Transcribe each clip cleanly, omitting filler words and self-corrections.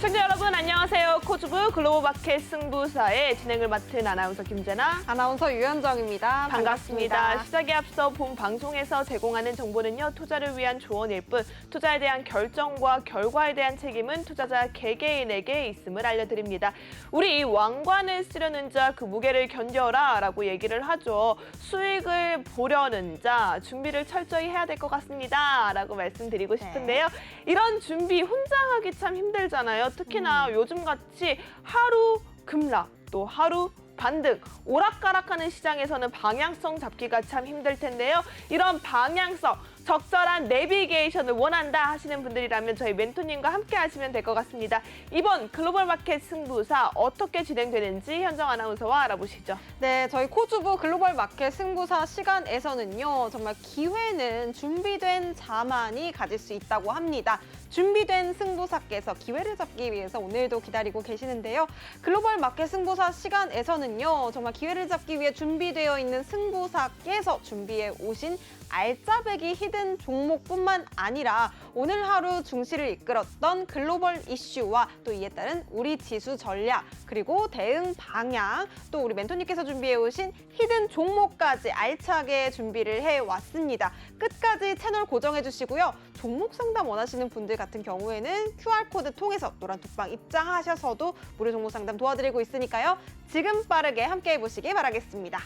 시청자 여러분 안녕하세요. 코주부 글로벌마켓 승부사의 진행을 맡은 아나운서 김재나, 아나운서 유현정입니다. 반갑습니다. 시작에 앞서 본 방송에서 제공하는 정보는요, 투자를 위한 조언일 뿐 투자에 대한 결정과 결과에 대한 책임은 투자자 개개인에게 있음을 알려드립니다. 우리 왕관을 쓰려는 자 그 무게를 견뎌라 라고 얘기를 하죠. 수익을 보려는 자 준비를 철저히 해야 될 것 같습니다 라고 말씀드리고 싶은데요. 이런 준비 혼자 하기 참 힘들잖아요. 특히나 요즘같이 하루 급락 또 하루 반등, 오락가락하는 시장에서는 방향성 잡기가 참 힘들 텐데요. 이런 방향성, 적절한 내비게이션을 원한다 하시는 분들이라면 저희 멘토님과 함께 하시면 될 것 같습니다. 이번 글로벌마켓 승부사 어떻게 진행되는지 현정 아나운서와 알아보시죠. 네, 저희 코주부 글로벌마켓 승부사 시간에서는요, 정말 기회는 준비된 자만이 가질 수 있다고 합니다. 준비된 승부사께서 기회를 잡기 위해서 오늘도 기다리고 계시는데요. 글로벌마켓 승부사 시간에서는요, 정말 기회를 잡기 위해 준비되어 있는 승부사께서 준비해 오신 알짜배기 히든 종목뿐만 아니라 오늘 하루 증시를 이끌었던 글로벌 이슈와 또 이에 따른 우리 지수 전략, 그리고 대응 방향, 또 우리 멘토님께서 준비해 오신 히든 종목까지 알차게 준비를 해왔습니다. 끝까지 채널 고정해 주시고요. 종목 상담 원하시는 분들 같은 경우에는 QR코드 통해서 노란톡방 입장하셔서도 무료 종목 상담 도와드리고 있으니까요. 지금 빠르게 함께 해보시기 바라겠습니다.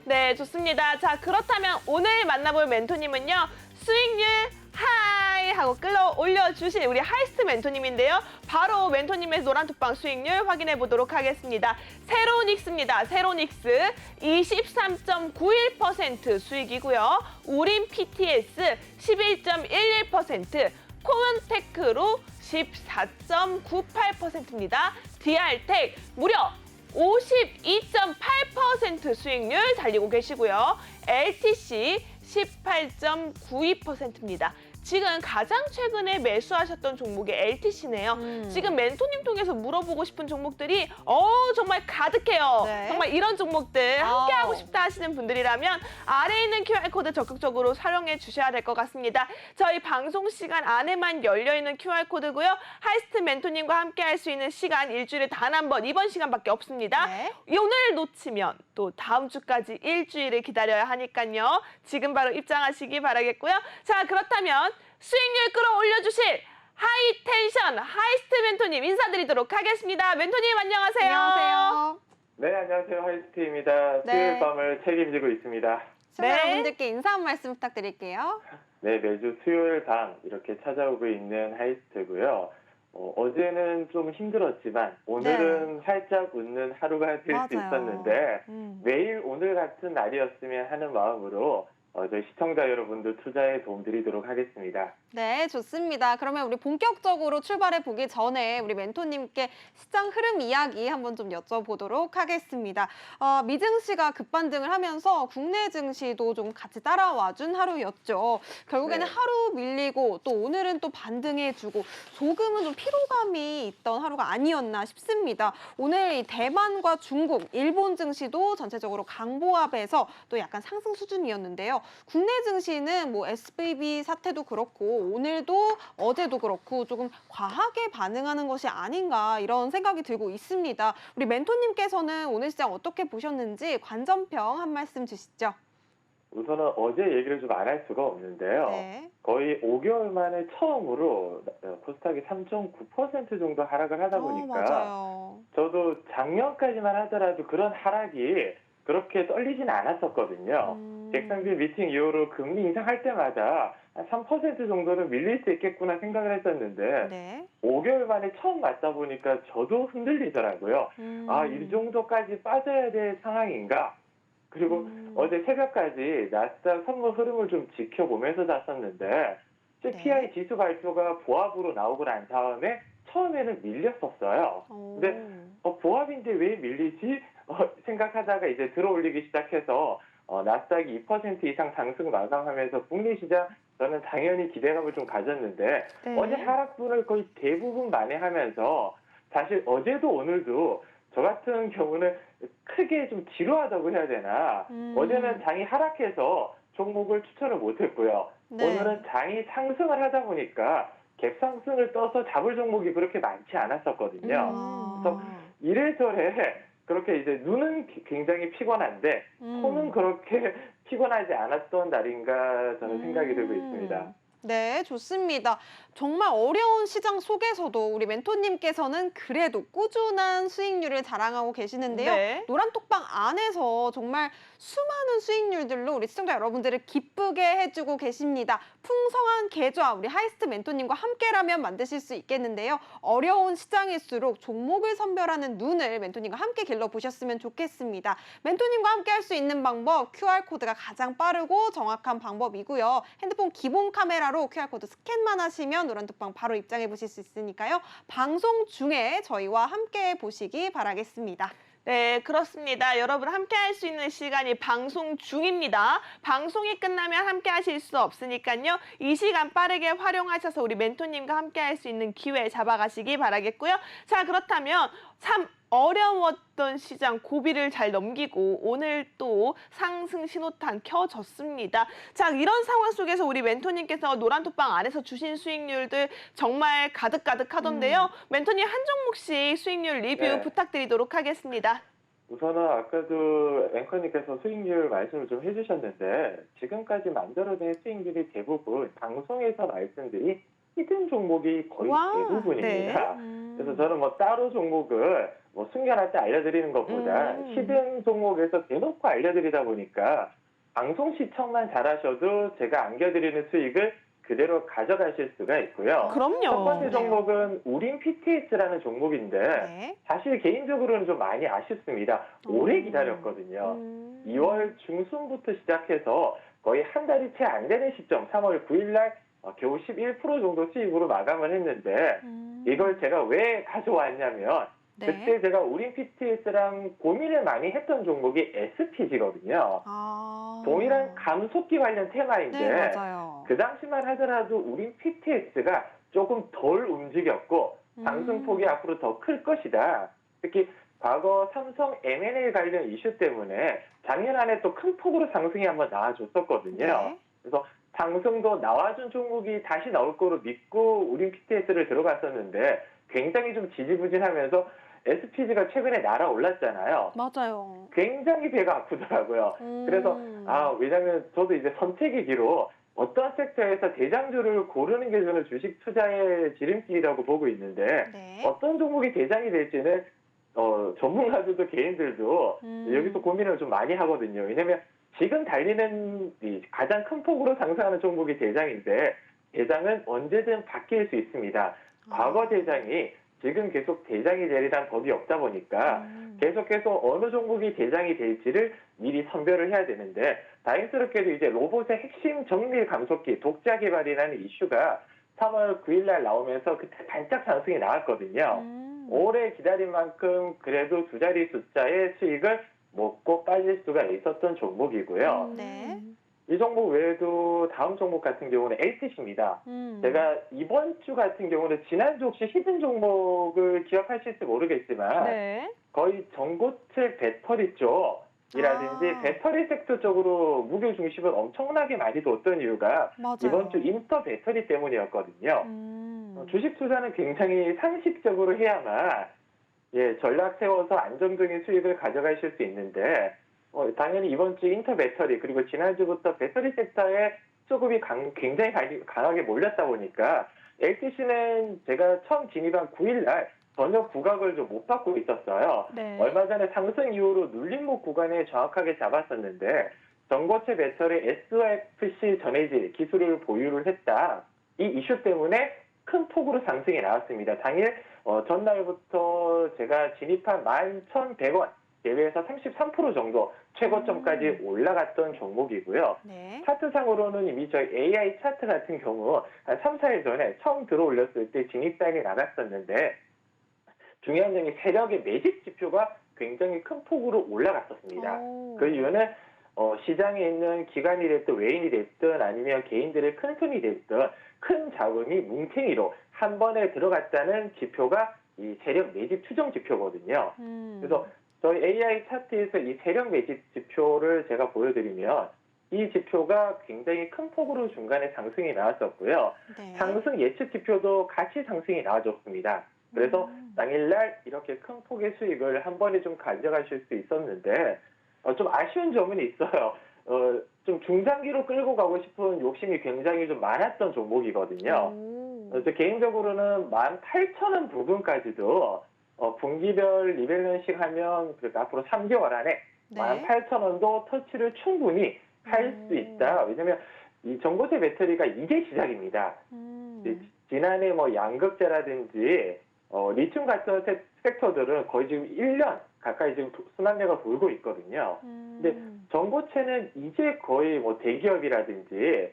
네, 좋습니다. 자, 그렇다면 오늘 만나볼 멘토님은요, 수익률 하이 하고 끌어올려 주실 우리 하이스트 멘토님인데요. 바로 멘토님의 노란톡방 수익률 확인해 보도록 하겠습니다. 세로닉스입니다. 세로닉스 23.91% 수익이고요. 우린 PTS 11.11%, 코문테크로 14.98%입니다. DR텍 무려 52.8% 수익률 달리고 계시고요. LTC 18.92%입니다. 지금 가장 최근에 매수하셨던 종목이 LTC네요. 지금 멘토님 통해서 물어보고 싶은 종목들이 정말 가득해요. 네. 정말 이런 종목들 함께하고 싶다 하시는 분들이라면 아래에 있는 QR코드 적극적으로 활용해 주셔야 될 것 같습니다. 저희 방송 시간 안에만 열려있는 QR코드고요. 하이스트 멘토님과 함께할 수 있는 시간 일주일에 단 한 번, 이번 시간밖에 없습니다. 네. 오늘 놓치면 또 다음 주까지 일주일을 기다려야 하니까요. 지금 바로 입장하시기 바라겠고요. 자, 그렇다면 수익률 끌어올려주실 하이텐션 하이스트 멘토님 인사드리도록 하겠습니다. 멘토님 안녕하세요. 안녕하세요. 네, 안녕하세요. 하이스트입니다. 네. 수요일 밤을 책임지고 있습니다. 시청자분들께 인사 한 말씀 부탁드릴게요. 네, 매주 수요일 밤 이렇게 찾아오고 있는 하이스트고요. 어제는 좀 힘들었지만 오늘은 활짝 웃는 하루가 될 수 맞아요. 있었는데 매일 오늘 같은 날이었으면 하는 마음으로 저희 시청자 여러분들 투자에 도움드리도록 하겠습니다. 네, 좋습니다. 그러면 우리 본격적으로 출발해 보기 전에 우리 멘토님께 시장 흐름 이야기 한번 좀 여쭤보도록 하겠습니다. 미증시가 급반등을 하면서 국내 증시도 좀 같이 따라와준 하루였죠. 결국에는 네. 하루 밀리고 또 오늘은 또 반등해주고 조금은 좀 피로감이 있던 하루가 아니었나 싶습니다. 오늘 이 대만과 중국, 일본 증시도 전체적으로 강보합에서 또 약간 상승 수준이었는데요. 국내 증시는 뭐 SVB 사태도 그렇고 오늘도 어제도 그렇고 조금 과하게 반응하는 것이 아닌가 이런 생각이 들고 있습니다. 우리 멘토님께서는 오늘 시장 어떻게 보셨는지 관전평 한 말씀 주시죠. 우선은 어제 얘기를 좀 안 할 수가 없는데요. 네. 거의 5개월 만에 처음으로 코스닥이 3.9% 정도 하락을 하다 보니까 맞아요. 저도 작년까지만 하더라도 그런 하락이 그렇게 떨리진 않았었거든요. 잭슨빌 미팅 이후로 금리 인상할 때마다 한 3% 정도는 밀릴 수 있겠구나 생각을 했었는데 네. 5개월 만에 처음 맞다 보니까 저도 흔들리더라고요. 이 정도까지 빠져야 될 상황인가? 그리고 어제 새벽까지 나스닥 선물 흐름을 좀 지켜보면서 잤었는데 CPI 지수 발표가 보합으로 나오고 난 다음에 처음에는 밀렸었어요. 근데 보합인데 왜 밀리지? 생각하다가 이제 들어올리기 시작해서 나스닥이 2% 이상 상승 마감하면서 북미 시장 저는 당연히 기대감을 좀 가졌는데 네. 어제 하락분을 거의 대부분 만회하면서 사실 어제도 오늘도 저 같은 경우는 크게 좀 지루하다고 해야 되나 어제는 장이 하락해서 종목을 추천을 못했고요. 네. 오늘은 장이 상승을 하다 보니까 갭상승을 떠서 잡을 종목이 그렇게 많지 않았었거든요. 아. 이래저래 그렇게 이제 눈은 굉장히 피곤한데 손은 그렇게 피곤하지 않았던 날인가 저는 생각이 들고 있습니다. 네, 좋습니다. 정말 어려운 시장 속에서도 우리 멘토님께서는 그래도 꾸준한 수익률을 자랑하고 계시는데요. 네. 노란톡방 안에서 정말 수많은 수익률들로 우리 시청자 여러분들을 기쁘게 해주고 계십니다. 풍성한 계좌 우리 하이스트 멘토님과 함께라면 만드실 수 있겠는데요. 어려운 시장일수록 종목을 선별하는 눈을 멘토님과 함께 길러보셨으면 좋겠습니다. 멘토님과 함께 할 수 있는 방법 QR코드가 가장 빠르고 정확한 방법이고요. 핸드폰 기본 카메라로 QR코드 스캔만 하시면 노란톡방 바로 입장해 보실 수 있으니까요. 방송 중에 저희와 함께 보시기 바라겠습니다. 네, 그렇습니다. 여러분 함께 할 수 있는 시간이 방송 중입니다. 방송이 끝나면 함께 하실 수 없으니까요. 이 시간 빠르게 활용하셔서 우리 멘토님과 함께 할 수 있는 기회 잡아가시기 바라겠고요. 자, 그렇다면 참 어려웠던 시장 고비를 잘 넘기고 오늘 또 상승 신호탄 켜졌습니다. 자, 이런 상황 속에서 우리 멘토님께서 노란톡방 안에서 주신 수익률들 정말 가득가득하던데요. 멘토님 한 종목씩 수익률 리뷰 네. 부탁드리도록 하겠습니다. 우선은 아까도 앵커님께서 수익률 말씀을 좀 해주셨는데 지금까지 만들어낸 수익률이 대부분 방송에서 말씀드린 히든 종목이 거의 와, 대부분입니다. 그래서 저는 뭐 따로 종목을 뭐 숨겨놨다 알려드리는 것보다 히든 종목에서 대놓고 알려드리다 보니까 방송 시청만 잘하셔도 제가 안겨드리는 수익을 그대로 가져가실 수가 있고요. 그럼요. 첫 번째 종목은 우린 PTS라는 종목인데 네. 사실 개인적으로는 좀 많이 아쉽습니다. 오래 기다렸거든요. 2월 중순부터 시작해서 거의 한 달이 채 안 되는 시점 3월 9일 날 겨우 11% 정도 수익으로 마감을 했는데 이걸 제가 왜 가져왔냐면 네. 그때 제가 우린 PTS랑 고민을 많이 했던 종목이 SPG거든요. 아. 동일한 감속기 관련 테마인데 네, 맞아요. 그 당시만 하더라도 우린 PTS가 조금 덜 움직였고 상승폭이 앞으로 더 클 것이다. 특히 과거 삼성 M&A 관련 이슈 때문에 작년 안에 또 큰 폭으로 상승이 한번 나와줬었거든요. 네. 그래서 상승도 나와준 종목이 다시 나올 거로 믿고 우린 PTS를 들어갔었는데 굉장히 좀 지지부진하면서 SPG가 최근에 날아올랐잖아요. 맞아요. 굉장히 배가 아프더라고요. 그래서 왜냐면 저도 이제 선택이기로 어떤 섹터에서 대장주를 고르는 게 저는 주식 투자의 지름길이라고 보고 있는데 네. 어떤 종목이 대장이 될지는 전문가들도 개인들도 여기서 고민을 좀 많이 하거든요. 왜냐면 지금 달리는 이 가장 큰 폭으로 상승하는 종목이 대장인데 대장은 언제든 바뀔 수 있습니다. 과거 대장이 지금 계속 대장이 되리란 법이 없다 보니까 계속해서 어느 종목이 대장이 될지를 미리 선별을 해야 되는데 다행스럽게도 이제 로봇의 핵심 정밀 감속기 독자 개발이라는 이슈가 3월 9일 날 나오면서 그때 반짝 상승이 나왔거든요. 오래 기다린 만큼 그래도 두 자리 숫자의 수익을 먹고 빠질 수가 있었던 종목이고요. 네. 이 종목 외에도 다음 종목 같은 경우는 LTC입니다. 제가 이번 주 같은 경우는 지난주 혹시 히든 종목을 기억하실지 모르겠지만 네. 거의 전고체 배터리 쪽이라든지 배터리 섹터 쪽으로 무게 중심을 엄청나게 많이 뒀던 이유가 맞아요. 이번 주 인터 배터리 때문이었거든요. 주식 투자는 굉장히 상식적으로 해야만 전략 세워서 안정적인 수익을 가져가실 수 있는데 당연히 이번 주 인터 배터리 그리고 지난주부터 배터리 섹터에 수급이 굉장히 강하게 몰렸다 보니까 LTC는 제가 처음 진입한 9일 날 전혀 구각을 좀 못 받고 있었어요. 네. 얼마 전에 상승 이후로 눌림목 구간에 정확하게 잡았었는데 전고체 배터리 SOFC 전해질 기술을 보유를 했다. 이 이슈 때문에 큰 폭으로 상승이 나왔습니다. 당일 전날부터 제가 진입한 11,100원 대비해서 33% 정도 최고점까지 올라갔던 종목이고요. 네. 차트상으로는 이미 저희 AI 차트 같은 경우 한 3, 4일 전에 처음 들어올렸을 때 진입단이 나갔었는데 중요한 점이 세력의 매집 지표가 굉장히 큰 폭으로 올라갔었습니다. 그 이유는 시장에 있는 기관이 됐든 외인이 됐든 아니면 개인들의 큰 손이 됐든 큰 자금이 뭉탱이로 한 번에 들어갔다는 지표가 이 세력 매집 추정 지표거든요. 그래서 저희 AI 차트에서 이 세력 매집 지표를 제가 보여드리면 이 지표가 굉장히 큰 폭으로 중간에 상승이 나왔었고요. 네. 상승 예측 지표도 같이 상승이 나와줬습니다. 그래서 당일날 이렇게 큰 폭의 수익을 한 번에 좀 가져가실 수 있었는데 좀 아쉬운 점은 있어요. 좀 중장기로 끌고 가고 싶은 욕심이 굉장히 좀 많았던 종목이거든요. 그래서 개인적으로는 18,000원 부근까지도 분기별 리밸런싱 하면 그러니까 앞으로 3개월 안에 네. 18,000원도 터치를 충분히 할 수 있다. 왜냐하면 이 전고체 배터리가 이제 시작입니다. 지난해 뭐 양극재라든지 리튬 같은 섹터들은 거의 지금 1년 가까이 지금 순환매가 돌고 있거든요. 근데 전고체는 이제 거의 뭐 대기업이라든지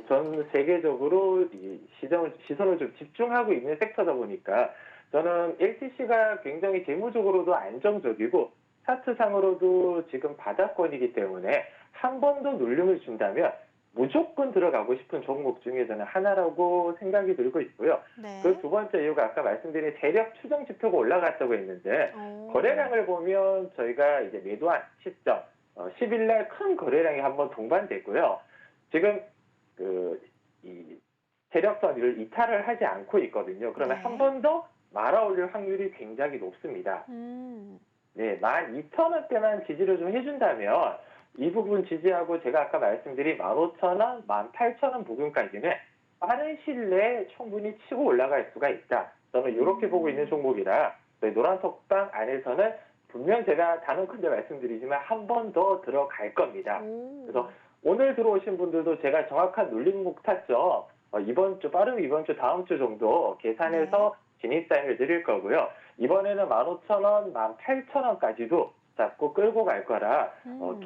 전 세계적으로 이 시선을 좀 집중하고 있는 섹터다 보니까 저는 LTC가 굉장히 재무적으로도 안정적이고 차트상으로도 지금 바닥권이기 때문에 한 번 더 눌림을 준다면 무조건 들어가고 싶은 종목 중에 저는 하나라고 생각이 들고 있고요. 네. 그 두 번째 이유가 아까 말씀드린 세력 추정 지표가 올라갔다고 했는데 거래량을 보면 저희가 이제 매도한 시점 10일 날 큰 거래량이 한번 동반됐고요. 지금 이 세력선을 이탈을 하지 않고 있거든요. 그러면 네. 한 번 더 말아올릴 확률이 굉장히 높습니다. 네, 12,000원대만 지지를 좀 해준다면 이 부분 지지하고 제가 아까 말씀드린 15,000원, 18,000원 부근까지는 빠른 시일 내에 충분히 치고 올라갈 수가 있다. 저는 이렇게 보고 있는 종목이라 노란 톡방 안에서는 분명 제가 단언 큰데 말씀드리지만 한 번 더 들어갈 겁니다. 그래서 오늘 들어오신 분들도 제가 정확한 눌림목 타점 이번 주 빠르면 이번 주 다음 주 정도 계산해서 진입 사인을 드릴 거고요. 이번에는 15,000원, 18,000원까지도 잡고 끌고 갈 거라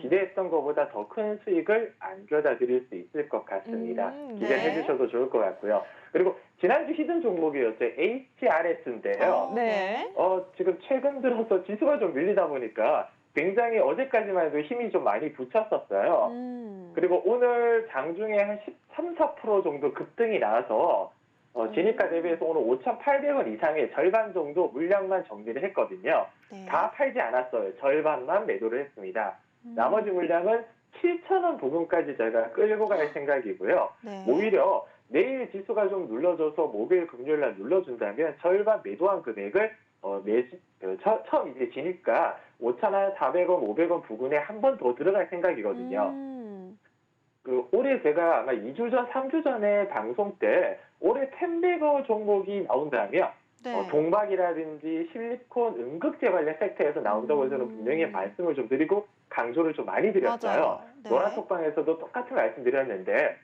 기대했던 것보다 더 큰 수익을 안겨다 드릴 수 있을 것 같습니다. 기대해 주셔도 좋을 것 같고요. 그리고 지난주 히든 종목이었죠. HRS인데요. 네. 지금 최근 들어서 지수가 좀 밀리다 보니까 굉장히 어제까지만 해도 힘이 좀 많이 붙였었어요. 그리고 오늘 장중에 한 13, 4% 정도 급등이 나와서 진입가 대비해서 오늘 5,800원 이상의 절반 정도 물량만 정리를 했거든요. 네. 다 팔지 않았어요. 절반만 매도를 했습니다. 나머지 물량은 7,000원 부근까지 저희가 끌고 갈 생각이고요. 네. 오히려 내일 지수가 좀 눌러줘서 목요일 금요일 날 눌러준다면 절반 매도한 금액을 처음 이제 진입가 5,400원, 500원 부근에 한 번 더 들어갈 생각이거든요. 올해 제가 아마 2주 전, 3주 전에 방송 때 올해 템베거 종목이 나온다면 네. 동박이라든지 실리콘 응급제 관련 섹터에서 나온다고 저는 분명히 말씀을 좀 드리고 강조를 좀 많이 드렸어요. 맞아요. 네. 노란톡방에서도 똑같은 말씀 드렸는데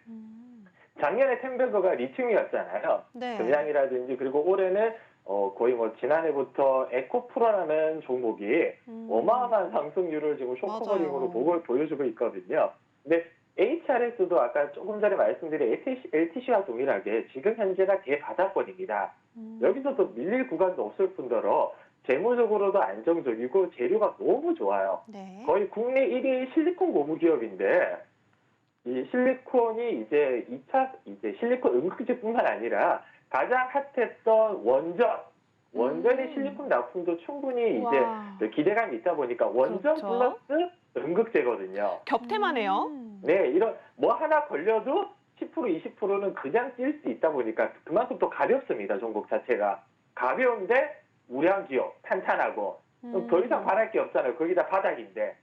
작년에 템베거가 리튬이었잖아요. 네. 금양이라든지 그리고 올해는 거의 뭐 지난해부터 에코프로라는 종목이 어마어마한 상승률을 지금 쇼커버링으로 보여주고 있거든요. 근데 HRS도 아까 조금 전에 말씀드린 LTC와 동일하게 지금 현재가 대바닥권입니다. 여기서도 밀릴 구간도 없을 뿐더러 재무적으로도 안정적이고 재료가 너무 좋아요. 네. 거의 국내 1위 실리콘 고무기업인데 이 실리콘이 이제 2차 이제 실리콘 응급제뿐만 아니라 가장 핫했던 원전의 실리콘 납품도 충분히 이제 기대감이 있다 보니까 원전 그렇죠. 플러스 응급제거든요. 겹테마네요. 네, 이런 뭐 하나 걸려도 10% 20%는 그냥 뛸 수 있다 보니까 그만큼 또 가볍습니다. 종목 자체가 가벼운데 우량 기업 탄탄하고 더 이상 바랄 게 없잖아요. 거기다 바닥인데.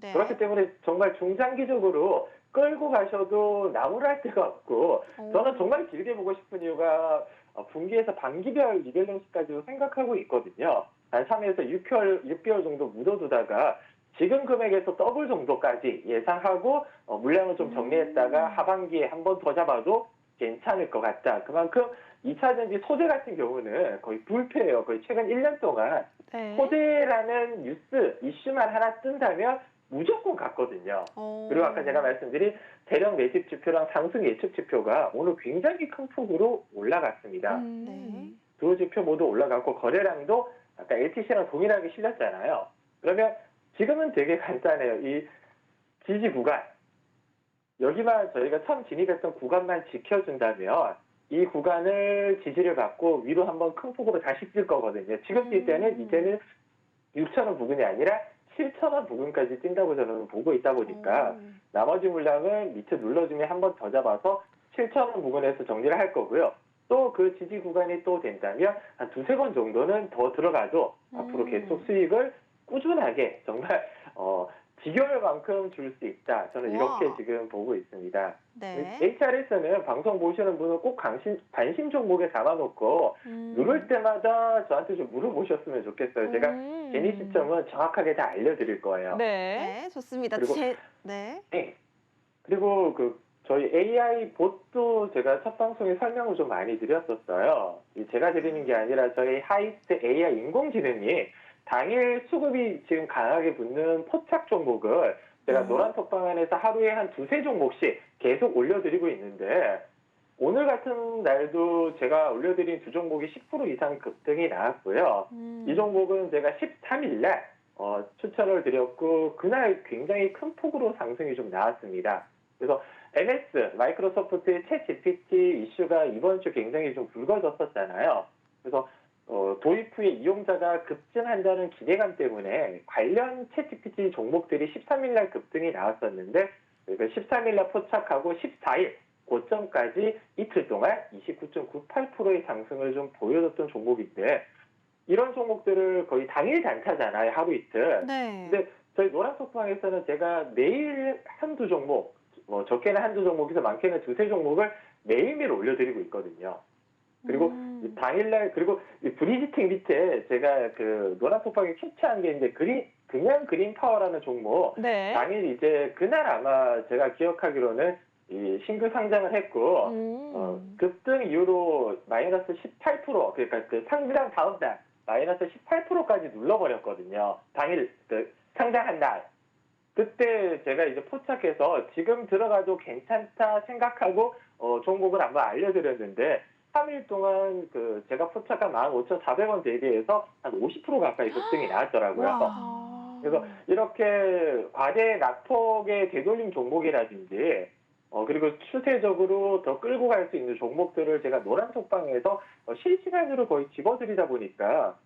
네. 그렇기 때문에 정말 중장기적으로 끌고 가셔도 나무랄 데가 없고 저는 정말 길게 보고 싶은 이유가 분기에서 반기별 리밸런스까지도 생각하고 있거든요. 한 3에서 6개월 정도 묻어두다가 지금 금액에서 더블 정도까지 예상하고 물량을 좀 정리했다가 하반기에 한 번 더 잡아도 괜찮을 것 같다. 그만큼 2차전지 소재 같은 경우는 거의 불패예요. 거의 최근 1년 동안 네. 소재라는 뉴스, 이슈만 하나 뜬다면 무조건 갔거든요. 그리고 아까 제가 말씀드린 대량 매집 지표랑 상승 예측 지표가 오늘 굉장히 큰 폭으로 올라갔습니다. 네. 두 지표 모두 올라갔고 거래량도 아까 LTC랑 동일하게 실렸잖아요. 그러면 지금은 되게 간단해요. 이 지지 구간, 여기만 저희가 처음 진입했던 구간만 지켜준다면 이 구간을 지지를 받고 위로 한번 큰 폭으로 다시 뛸 거거든요. 지금 뛸 때는 이제는 6,000원 부근이 아니라 7,000원 부근까지 뛴다고 저는 보고 있다 보니까 나머지 물량은 밑에 눌러주면 한 번 더 잡아서 7,000원 부근에서 정리를 할 거고요. 또 그 지지 구간이 또 된다면 한 두세 번 정도는 더 들어가도 앞으로 계속 수익을 꾸준하게 정말 지겨울 만큼 줄 수 있다. 저는 이렇게 우와. 지금 보고 있습니다. 네. HRS는 방송 보시는 분은 꼭 관심 종목에 담아놓고 누를 때마다 저한테 좀 물어보셨으면 좋겠어요. 제가 개인 시점은 정확하게 다 알려드릴 거예요. 네. 네, 좋습니다. 그리고- 네. 네. 그리고 저희 AI 봇도 제가 첫 방송에 설명을 좀 많이 드렸었어요. 제가 드리는 게 아니라 저희 하이스트 AI 인공지능이 당일 수급이 지금 강하게 붙는 포착 종목을 제가 노란 톡방 안에서 하루에 한 두세 종목씩 계속 올려드리고 있는데 오늘 같은 날도 제가 올려드린 두 종목이 10% 이상 급등이 나왔고요. 이 종목은 제가 13일 날 추천을 드렸고 그날 굉장히 큰 폭으로 상승이 좀 나왔습니다. 그래서 MS, 마이크로소프트의 챗 GPT 이슈가 이번 주 굉장히 좀 불거졌었잖아요. 그래서 도입 후에 이용자가 급증한다는 기대감 때문에 관련 챗 GPT 종목들이 13일 날 급등이 나왔었는데 13일 날 포착하고 14일 고점까지 이틀 동안 29.98%의 상승을 좀 보여줬던 종목인데 이런 종목들을 거의 당일 단타잖아요. 하루 이틀. 네. 근데 저희 노란 속방에서는 제가 매일 한두 종목, 적게는 한두 종목에서 많게는 두세 종목을 매일매일 올려드리고 있거든요. 그리고 당일날, 그리고 브리지팅 밑에 제가 노란 속방에 캡처한 게 있는데, 그냥 그린 파워라는 종목, 네. 당일 이제 그날 아마 제가 기억하기로는 이 신규 상장을 했고, 급등 이후로 마이너스 18%, 그러니까 그 상장 다음 날, 마이너스 18%까지 눌러버렸거든요. 당일, 상장한 날. 그때 제가 이제 포착해서 지금 들어가도 괜찮다 생각하고 종목을 한번 알려드렸는데 3일 동안 제가 포착한 15,400원 대비해서 한 50% 가까이 급등이 나왔더라고요. 와. 그래서 이렇게 과대 낙폭의 되돌림 종목이라든지 그리고 추세적으로 더 끌고 갈 수 있는 종목들을 제가 노란 톡방에서 실시간으로 거의 집어드리다 보니까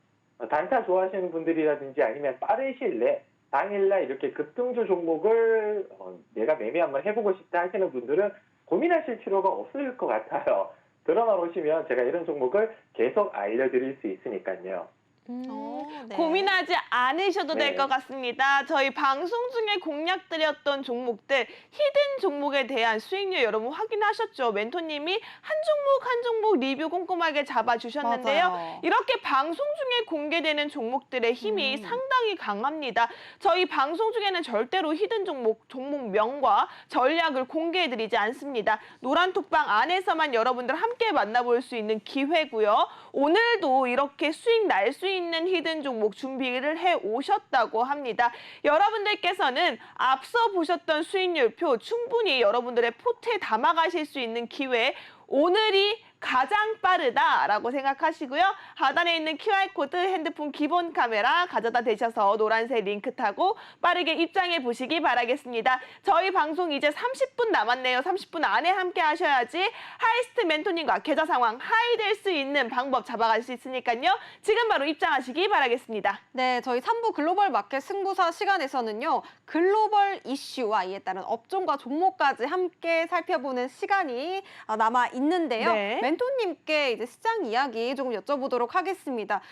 단타 좋아하시는 분들이라든지 아니면 빠른 시일 내에 당일날 이렇게 급등주 종목을 내가 매매 한번 해보고 싶다 하시는 분들은 고민하실 필요가 없을 것 같아요. 들어만 오시면 제가 이런 종목을 계속 알려드릴 수 있으니까요. 네. 고민하지 않으셔도 될 네. 것 같습니다. 저희 방송 중에 공략드렸던 종목들, 히든 종목에 대한 수익률 여러분 확인하셨죠? 멘토님이 한 종목 리뷰 꼼꼼하게 잡아주셨는데요. 맞아요. 이렇게 방송 중에 공개되는 종목들의 힘이 상당히 강합니다. 저희 방송 중에는 절대로 히든 종목명과 전략을 공개해드리지 않습니다. 노란 톡방 안에서만 여러분들 함께 만나볼 수 있는 기회고요. 오늘도 이렇게 수익 날 수 있는 히든 종목 준비를 해 오셨다고 합니다. 여러분들께서는 앞서 보셨던 수익률표 충분히 여러분들의 포트에 담아가실 수 있는 기회, 오늘이 가장 빠르다라고 생각하시고요. 하단에 있는 QR코드 핸드폰 기본 카메라 가져다 대셔서 노란색 링크 타고 빠르게 입장해 보시기 바라겠습니다. 저희 방송 이제 30분 남았네요. 30분 안에 함께 하셔야지 하이스트 멘토님과 계좌 상황 하이될 수 있는 방법 잡아갈 수 있으니까요. 지금 바로 입장하시기 바라겠습니다. 네, 저희 3부 글로벌 마켓 승부사 시간에서는요. 글로벌 이슈와 이에 따른 업종과 종목까지 함께 살펴보는 시간이 남아 있는데요. 네. 멘토님께 이제 시장 이야기 조금 여쭤보도록 하겠습니다.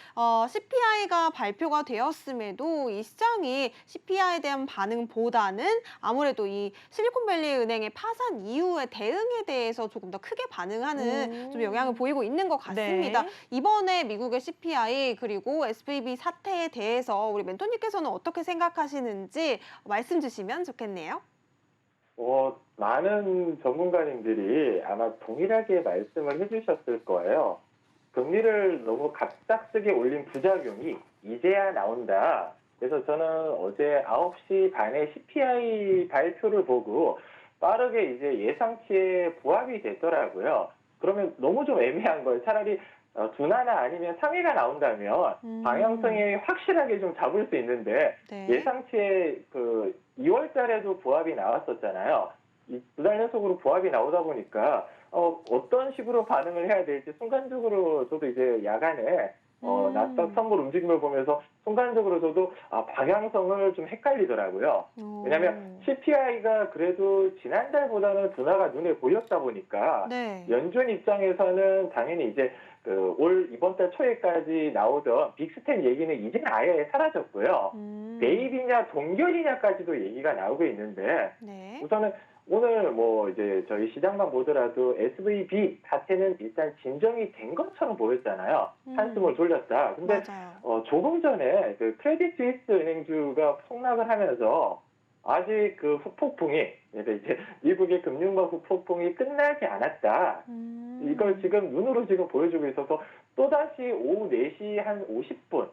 CPI가 발표가 되었음에도 이 시장이 CPI에 대한 반응보다는 아무래도 이 실리콘밸리 은행의 파산 이후의 대응에 대해서 조금 더 크게 반응하는 좀 영향을 보이고 있는 것 같습니다. 네. 이번에 미국의 CPI 그리고 SVB 사태에 대해서 우리 멘토님께서는 어떻게 생각하시는지 말씀 주시면 좋겠네요. 많은 전문가님들이 아마 동일하게 말씀을 해주셨을 거예요. 금리를 너무 갑작스게 올린 부작용이 이제야 나온다. 그래서 저는 어제 9시 반에 CPI 발표를 보고 빠르게 이제 예상치에 부합이 됐더라고요. 그러면 너무 좀 애매한 거예요. 차라리 둔화나 아니면 상해가 나온다면 방향성이 확실하게 좀 잡을 수 있는데 네. 예상치에 2월 달에도 부합이 나왔었잖아요. 두 달 연속으로 부합이 나오다 보니까 어떤 식으로 반응을 해야 될지 순간적으로 저도 이제 야간에 나스닥 선물 움직임을 보면서 순간적으로 저도 방향성을 좀 헷갈리더라고요. 왜냐하면 CPI가 그래도 지난달보다는 둔화가 눈에 보였다 보니까 네. 연준 입장에서는 당연히 이제 올 이번 달 초에까지 나오던 빅스텝 얘기는 이제는 아예 사라졌고요. 매입이냐 동결이냐까지도 얘기가 나오고 있는데 네. 우선은 오늘 뭐 이제 저희 시장만 보더라도 SVB 사태는 일단 진정이 된 것처럼 보였잖아요. 한숨을 돌렸다. 근데 맞아요. 조금 전에 그 크레딧 스위스 은행주가 폭락을 하면서 아직 그 후폭풍이 이제 미국의 금융과 후폭풍이 끝나지 않았다. 이걸 지금 눈으로 지금 보여주고 있어서 또다시 오후 4시 한 50분,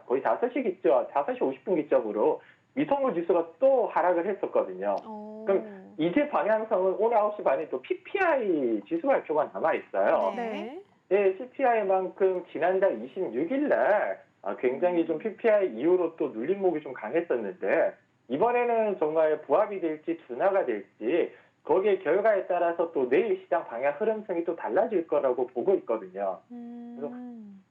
거의 5시겠죠. 5시 50분 기점으로 미선물 지수가 또 하락을 했었거든요. 그럼 이제 방향성은 오늘 9시 반에 또 PPI 지수 발표가 남아있어요. 네. 네, CPI만큼 지난달 26일 날 굉장히 좀 PPI 이후로 또 눌림목이 좀 강했었는데 이번에는 정말 부합이 될지 둔화가 될지 거기에 결과에 따라서 또 내일 시장 방향 흐름성이 또 달라질 거라고 보고 있거든요. 그래서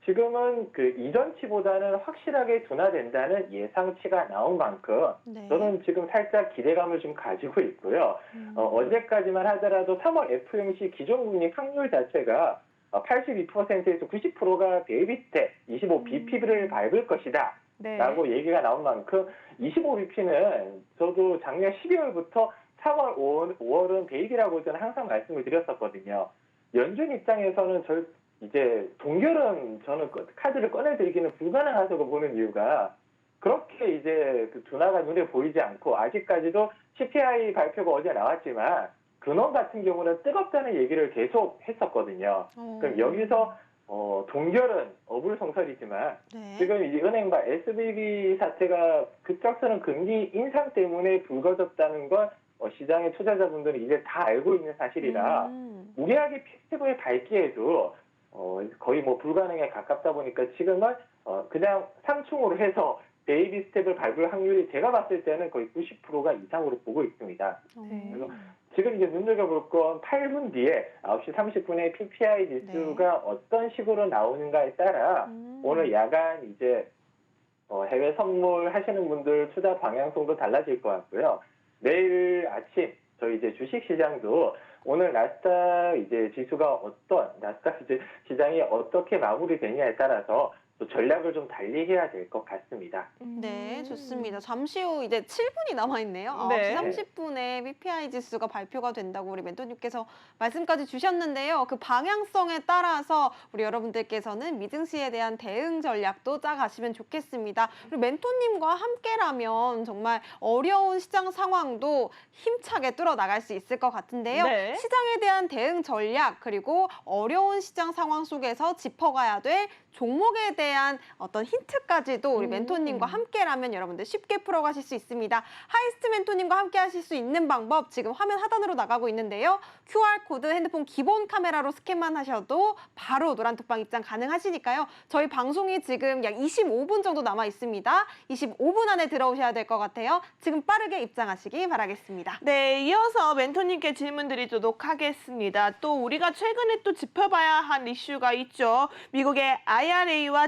지금은 그 이전치보다는 확실하게 둔화된다는 예상치가 나온 만큼 네. 저는 지금 살짝 기대감을 좀 가지고 있고요. 어제까지만 하더라도 3월 FOMC 기존금리 확률 자체가 82%에서 90%가 베이비 스텝 25bp를 밟을 것이다. 네. 라고 얘기가 나온 만큼 25bp는 저도 작년 12월부터 3월, 5월은 베이비라고 저는 항상 말씀을 드렸었거든요. 연준 입장에서는 이제 동결은 저는 카드를 꺼내드리기는 불가능하다고 보는 이유가 그렇게 이제 그 둔화가 눈에 보이지 않고 아직까지도 CPI 발표가 어제 나왔지만 근원 같은 경우는 뜨겁다는 얘기를 계속 했었거든요. 그럼 여기서 동결은 어불성설이지만 네. 지금 이 은행과 SVB 사태가 급작스러운 금리 인상 때문에 불거졌다는 건 시장의 투자자분들은 이제 다 알고 있는 사실이라 무리하게 피스텝을 밟기에도 거의 뭐 불가능에 가깝다 보니까 지금은 그냥 상충으로 해서 베이비 스텝을 밟을 확률이 제가 봤을 때는 거의 90%가 이상으로 보고 있습니다. 그래서 지금 이제 눈여겨볼 건 8분 뒤에 9시 30분에 PPI 지수가 어떤 식으로 나오는가에 따라 오늘 야간 이제 해외 선물 하시는 분들 투자 방향성도 달라질 것 같고요. 내일 아침 저희 이제 주식 시장도 오늘 나스닥 이제 지수가 나스닥 이제 시장이 어떻게 마무리되냐에 따라서 또 전략을 좀 달리해야 될 것 같습니다. 네, 좋습니다. 잠시 후 이제 7분이 남아있네요. 네. 9시 30분에 PPI 지수가 발표가 된다고 우리 멘토님께서 말씀까지 주셨는데요. 그 방향성에 따라서 우리 여러분들께서는 미증시에 대한 대응 전략도 짜가시면 좋겠습니다. 그리고 멘토님과 함께라면 정말 어려운 시장 상황도 힘차게 뚫어나갈 수 있을 것 같은데요. 네. 시장에 대한 대응 전략 그리고 어려운 시장 상황 속에서 짚어가야 될 종목에 대한 어떤 힌트까지도 우리 멘토님과 함께라면 여러분들 쉽게 풀어가실 수 있습니다. 하이스트 멘토님과 함께 하실 수 있는 방법 지금 화면 하단으로 나가고 있는데요. QR코드 핸드폰 기본 카메라로 스캔만 하셔도 바로 노란톡방 입장 가능하시니까요. 저희 방송이 지금 약 25분 정도 남아 있습니다. 25분 안에 들어오셔야 될 것 같아요. 지금 빠르게 입장하시기 바라겠습니다. 네, 이어서 멘토님께 질문 드리도록 하겠습니다. 또 우리가 최근에 또 짚어봐야 한 이슈가 있죠. 미국의 IRA와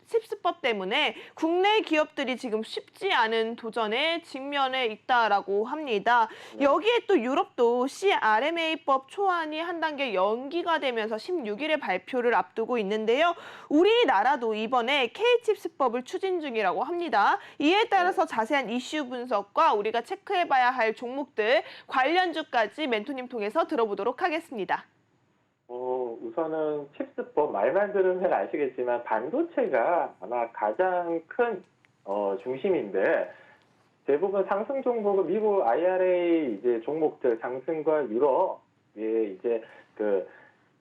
칩스법 때문에 국내 기업들이 지금 쉽지 않은 도전에 직면해 있다라고 합니다. 여기에 또 유럽도 CRMA법 초안이 한 단계 연기가 되면서 16일에 발표를 앞두고 있는데요. 우리나라도 이번에 K칩스법을 추진 중이라고 합니다. 이에 따라서 자세한 이슈 분석과 우리가 체크해봐야 할 종목들 관련주까지 멘토님 통해서 들어보도록 하겠습니다. 우선은 칩스법 말만 들으면 아시겠지만 반도체가 아마 가장 큰 중심인데 대부분 상승 종목은 미국 IRA 이제 종목들 상승과 유럽의 이제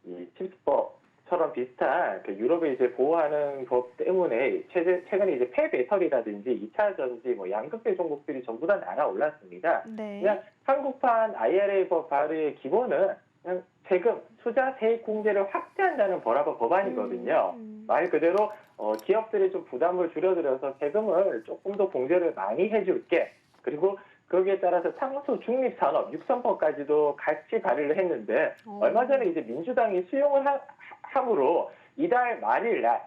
이 칩스법처럼 비슷한 유럽의 이제 보호하는 법 때문에 최근에 이제 폐배터리라든지 2차 전지 뭐 양극재 종목들이 전부 다 날아올랐습니다. 네. 그냥 한국판 IRA 법 발의의 기본은 그냥 세금, 투자 세액 공제를 확대한다는 법안이거든요. 말 그대로 기업들이 좀 부담을 줄여들여서 세금을 조금 더 공제를 많이 해줄게. 그리고 거기에 따라서 탄소 중립 산업 육성법까지도 같이 발의를 했는데 얼마 전에 이제 민주당이 수용을 함으로 이달 말일 날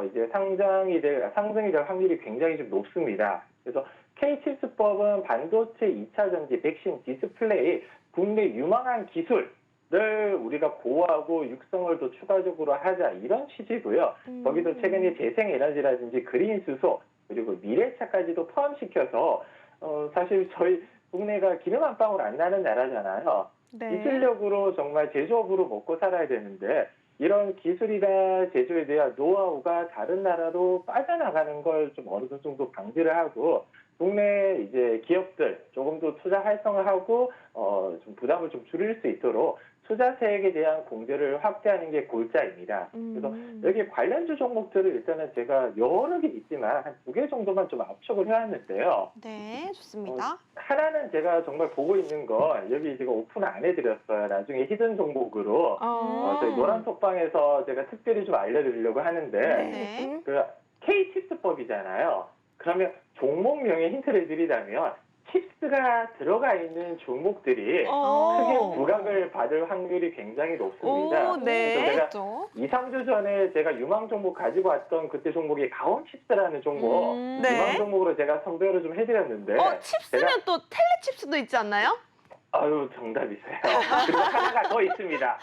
이제 상승이 될 확률이 굉장히 좀 높습니다. 그래서 K칩스법은 반도체 2차 전지, 백신, 디스플레이, 국내 유망한 기술을 우리가 보호하고 육성을 더 추가적으로 하자 이런 취지고요. 거기도 최근에 재생에너지라든지 그린 수소 그리고 미래차까지도 포함시켜서 사실 저희 국내가 기름 한 방울 안 나는 나라잖아요. 네. 기술력으로 정말 제조업으로 먹고 살아야 되는데 이런 기술이나 제조에 대한 노하우가 다른 나라로 빠져나가는 걸 좀 어느 정도 방지를 하고 국내 이제 기업들 조금 더 투자 활성화하고 좀 부담을 좀 줄일 수 있도록 투자세액에 대한 공제를 확대하는 게 골자입니다. 그래서 여기 관련주 종목들을 일단은 제가 여러 개 있지만 한 2개 정도만 좀 압축을 해왔는데요. 네, 좋습니다. 하나는 제가 정말 보고 있는 거 여기 제가 오픈 안 해드렸어요. 나중에 히든 종목으로 저희 노란 톡방에서 제가 특별히 좀 알려드리려고 하는데 네. 그 K칩스법이잖아요. 그러면 종목명의 힌트를 드리자면 칩스가 들어가 있는 종목들이 크게 부각을 받을 확률이 굉장히 높습니다. 오, 네. 그래서 제가 그렇죠. 2, 3주 전에 제가 유망 종목 가지고 왔던 그때 종목이 가온칩스라는 종목 네. 유망 종목으로 제가 선별을 좀 해드렸는데 칩스면 제가- 또 텔레칩스도 있지 않나요? 아유 정답이세요. 그리고 하나가 더 있습니다.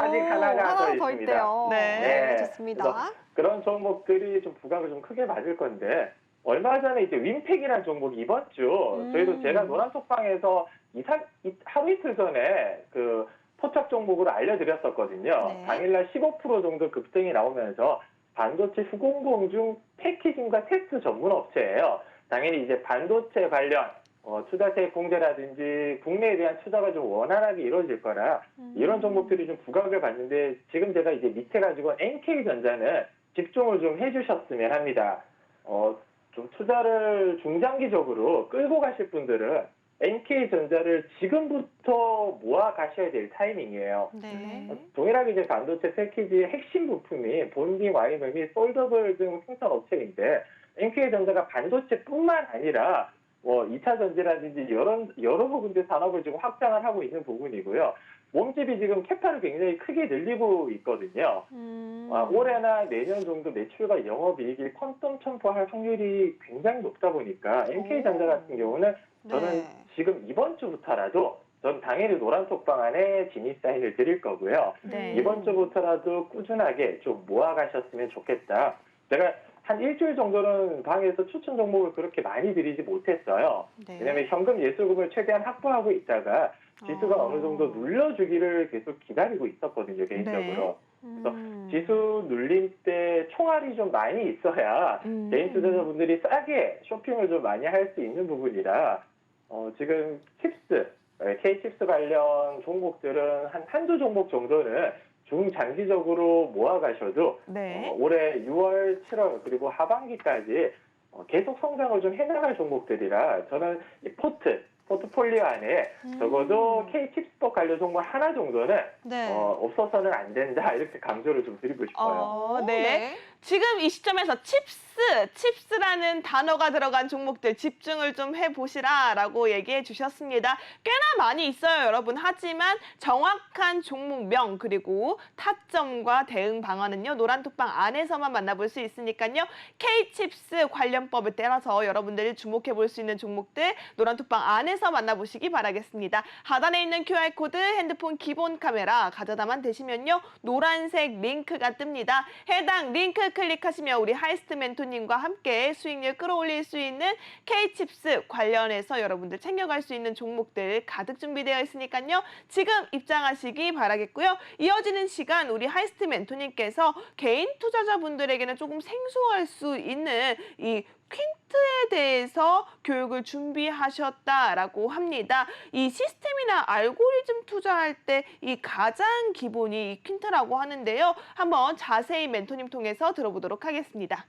아직 하나가 더 있습니다. 있대요. 네. 네. 좋습니다. 그런 종목들이 좀 부각을 좀 크게 맞을 건데 얼마 전에 이제 윈팩이라는 종목이 이번 주 저희도 제가 노란 속방에서 하루 이틀 전에 그 포착 종목으로 알려드렸었거든요. 네. 당일날 15% 정도 급등이 나오면서 반도체 후공봉 중 패키징과 테스트 전문 업체예요. 당연히 이제 반도체 관련 투자세 공제라든지 국내에 대한 투자가 좀 원활하게 이루어질 거라 이런 종목들이 좀 부각을 받는데 지금 제가 이제 밑에 가지고 NK전자는 집중을 좀 해주셨으면 합니다. 좀 투자를 중장기적으로 끌고 가실 분들은 NK전자를 지금부터 모아 가셔야 될 타이밍이에요. 네. 동일하게 이제 반도체 패키지의 핵심 부품이 본딩, 와이너 및 폴더블 등 생산 업체인데 NK전자가 반도체뿐만 아니라 2차 전지라든지 여러 부분들 산업을 지금 확장을 하고 있는 부분이고요. 몸집이 지금 캐파를 굉장히 크게 늘리고 있거든요. 올해나 내년 정도 매출과 영업이익이 퀀텀 첨부할 확률이 굉장히 높다 보니까 NK전자 같은 경우는 저는 네. 지금 이번 주부터라도 전 당연히 노란 톡방 안에 진입 사인을 드릴 거고요. 네. 이번 주부터라도 꾸준하게 좀 모아가셨으면 좋겠다. 제가 한 일주일 정도는 방에서 추천 종목을 그렇게 많이 드리지 못했어요. 네. 왜냐하면 현금 예수금을 최대한 확보하고 있다가 지수가 어느 정도 눌러주기를 계속 기다리고 있었거든요, 개인적으로. 그래서 지수 눌릴 때 총알이 좀 많이 있어야 개인 투자자분들이 싸게 쇼핑을 좀 많이 할 수 있는 부분이라 지금 K칩스 관련 종목들은 한두 종목 정도는 중장기적으로 모아가셔도 네. 올해 6월, 7월 그리고 하반기까지 계속 성장을 좀 해나갈 종목들이라 저는 이 포트폴리오 안에 적어도 K칩스법 관련 종목 하나 정도는 네. 없어서는 안 된다 이렇게 강조를 좀 드리고 싶어요. 네. 지금 이 시점에서 칩스라는 단어가 들어간 종목들 집중을 좀 해보시라라고 얘기해 주셨습니다. 꽤나 많이 있어요, 여러분. 하지만 정확한 종목명 그리고 타점과 대응 방안은요, 노란톡방 안에서만 만나볼 수 있으니까요. K칩스 관련법에 따라서 여러분들이 주목해 볼 수 있는 종목들 노란톡방 안에서 만나보시기 바라겠습니다. 하단에 있는 QR코드, 핸드폰 기본 카메라 가져다만 되시면요, 노란색 링크가 뜹니다. 해당 링크 클릭하시면 우리 하이스트 멘토님과 함께 수익률 끌어올릴 수 있는 K칩스 관련해서 여러분들 챙겨갈 수 있는 종목들 가득 준비되어 있으니까요. 지금 입장하시기 바라겠고요. 이어지는 시간 우리 하이스트 멘토님께서 개인 투자자분들에게는 조금 생소할 수 있는 이 퀸트에 대해서 교육을 준비하셨다라고 합니다. 이 시스템이나 알고리즘 투자할 때 이 가장 기본이 이 퀸트라고 하는데요. 한번 자세히 멘토님 통해서 들어보도록 하겠습니다.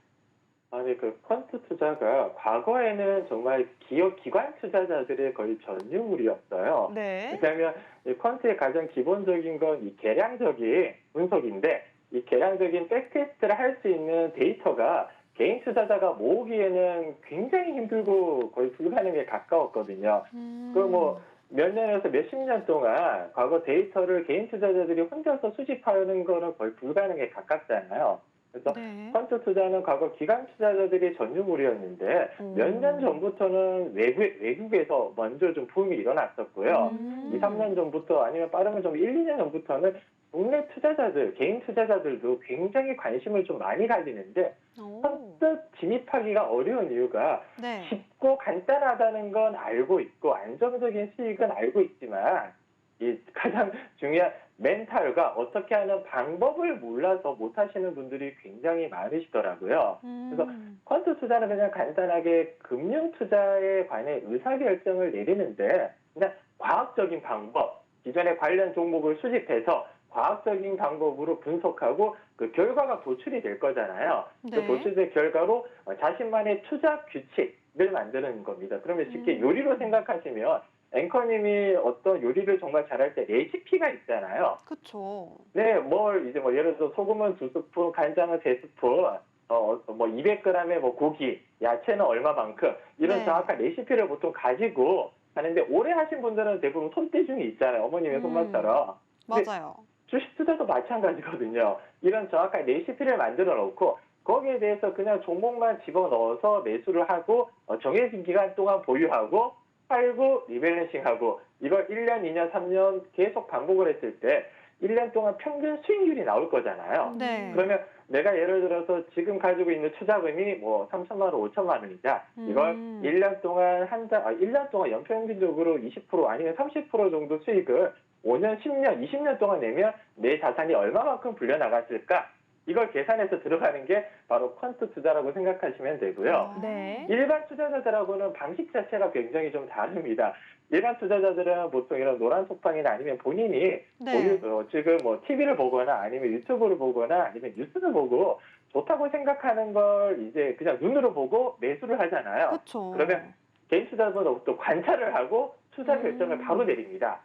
아니, 그 퀀트 투자가 과거에는 정말 기업 기관 투자자들의 거의 전유물이었어요. 네. 왜냐하면 이 퀀트의 가장 기본적인 건 이 계량적인 분석인데 이 계량적인 백테스트를 할 수 있는 데이터가 개인 투자자가 모으기에는 굉장히 힘들고 거의 불가능에 가까웠거든요. 그 몇 년에서 몇십 년 동안 과거 데이터를 개인 투자자들이 혼자서 수집하는 거는 거의 불가능에 가깝잖아요. 그래서 네. 펀드 투자는 과거 기관 투자자들이 전유물이었는데 몇 년 전부터는 외국에서 먼저 좀 붐이 일어났었고요. 2, 3년 전부터 아니면 빠르면 좀 1, 2년 전부터는 국내 투자자들, 개인 투자자들도 굉장히 관심을 좀 많이 가지는데 오. 선뜻 진입하기가 어려운 이유가 네. 쉽고 간단하다는 건 알고 있고 안정적인 수익은 알고 있지만 이 가장 중요한 멘탈과 어떻게 하는 방법을 몰라서 못 하시는 분들이 굉장히 많으시더라고요. 그래서 펀드 투자는 그냥 간단하게 금융 투자에 관해 의사결정을 내리는데 그냥 과학적인 방법, 기존의 관련 종목을 수집해서 과학적인 방법으로 분석하고 그 결과가 도출이 될 거잖아요. 그 네. 도출된 결과로 자신만의 투자 규칙을 만드는 겁니다. 그러면 쉽게 요리로 생각하시면 앵커님이 어떤 요리를 정말 잘할 때 레시피가 있잖아요. 그쵸. 네, 뭐 예를 들어 소금은 2스푼, 간장은 3스푼, 뭐 200g의 뭐 고기, 야채는 얼마만큼 이런 네. 정확한 레시피를 보통 가지고 하는데 오래 하신 분들은 대부분 손대중이 있잖아요. 어머님의 손맛처럼. 근데 맞아요. 주식 투자도 마찬가지거든요. 이런 정확한 레시피를 만들어 놓고 거기에 대해서 그냥 종목만 집어넣어서 매수를 하고 정해진 기간 동안 보유하고 팔고 리밸런싱하고 이걸 1년, 2년, 3년 계속 반복을 했을 때 1년 동안 평균 수익률이 나올 거잖아요. 네. 그러면 내가 예를 들어서 지금 가지고 있는 투자금이 뭐 3천만 원, 5천만 원이다. 이걸 1년 동안 1년 동안 연평균적으로 20% 아니면 30% 정도 수익을 5년, 10년, 20년 동안 내면 내 자산이 얼마만큼 불려나갔을까? 이걸 계산해서 들어가는 게 바로 퀀트 투자라고 생각하시면 되고요. 네. 일반 투자자들하고는 방식 자체가 굉장히 좀 다릅니다. 일반 투자자들은 보통 이런 노란 속방이나 아니면 본인이 네. 지금 뭐 TV를 보거나 아니면 유튜브를 보거나 아니면 뉴스를 보고 좋다고 생각하는 걸 이제 그냥 눈으로 보고 매수를 하잖아요. 그쵸. 그러면 개인 투자자는 또 관찰을 하고 투자 결정을 바로 내립니다.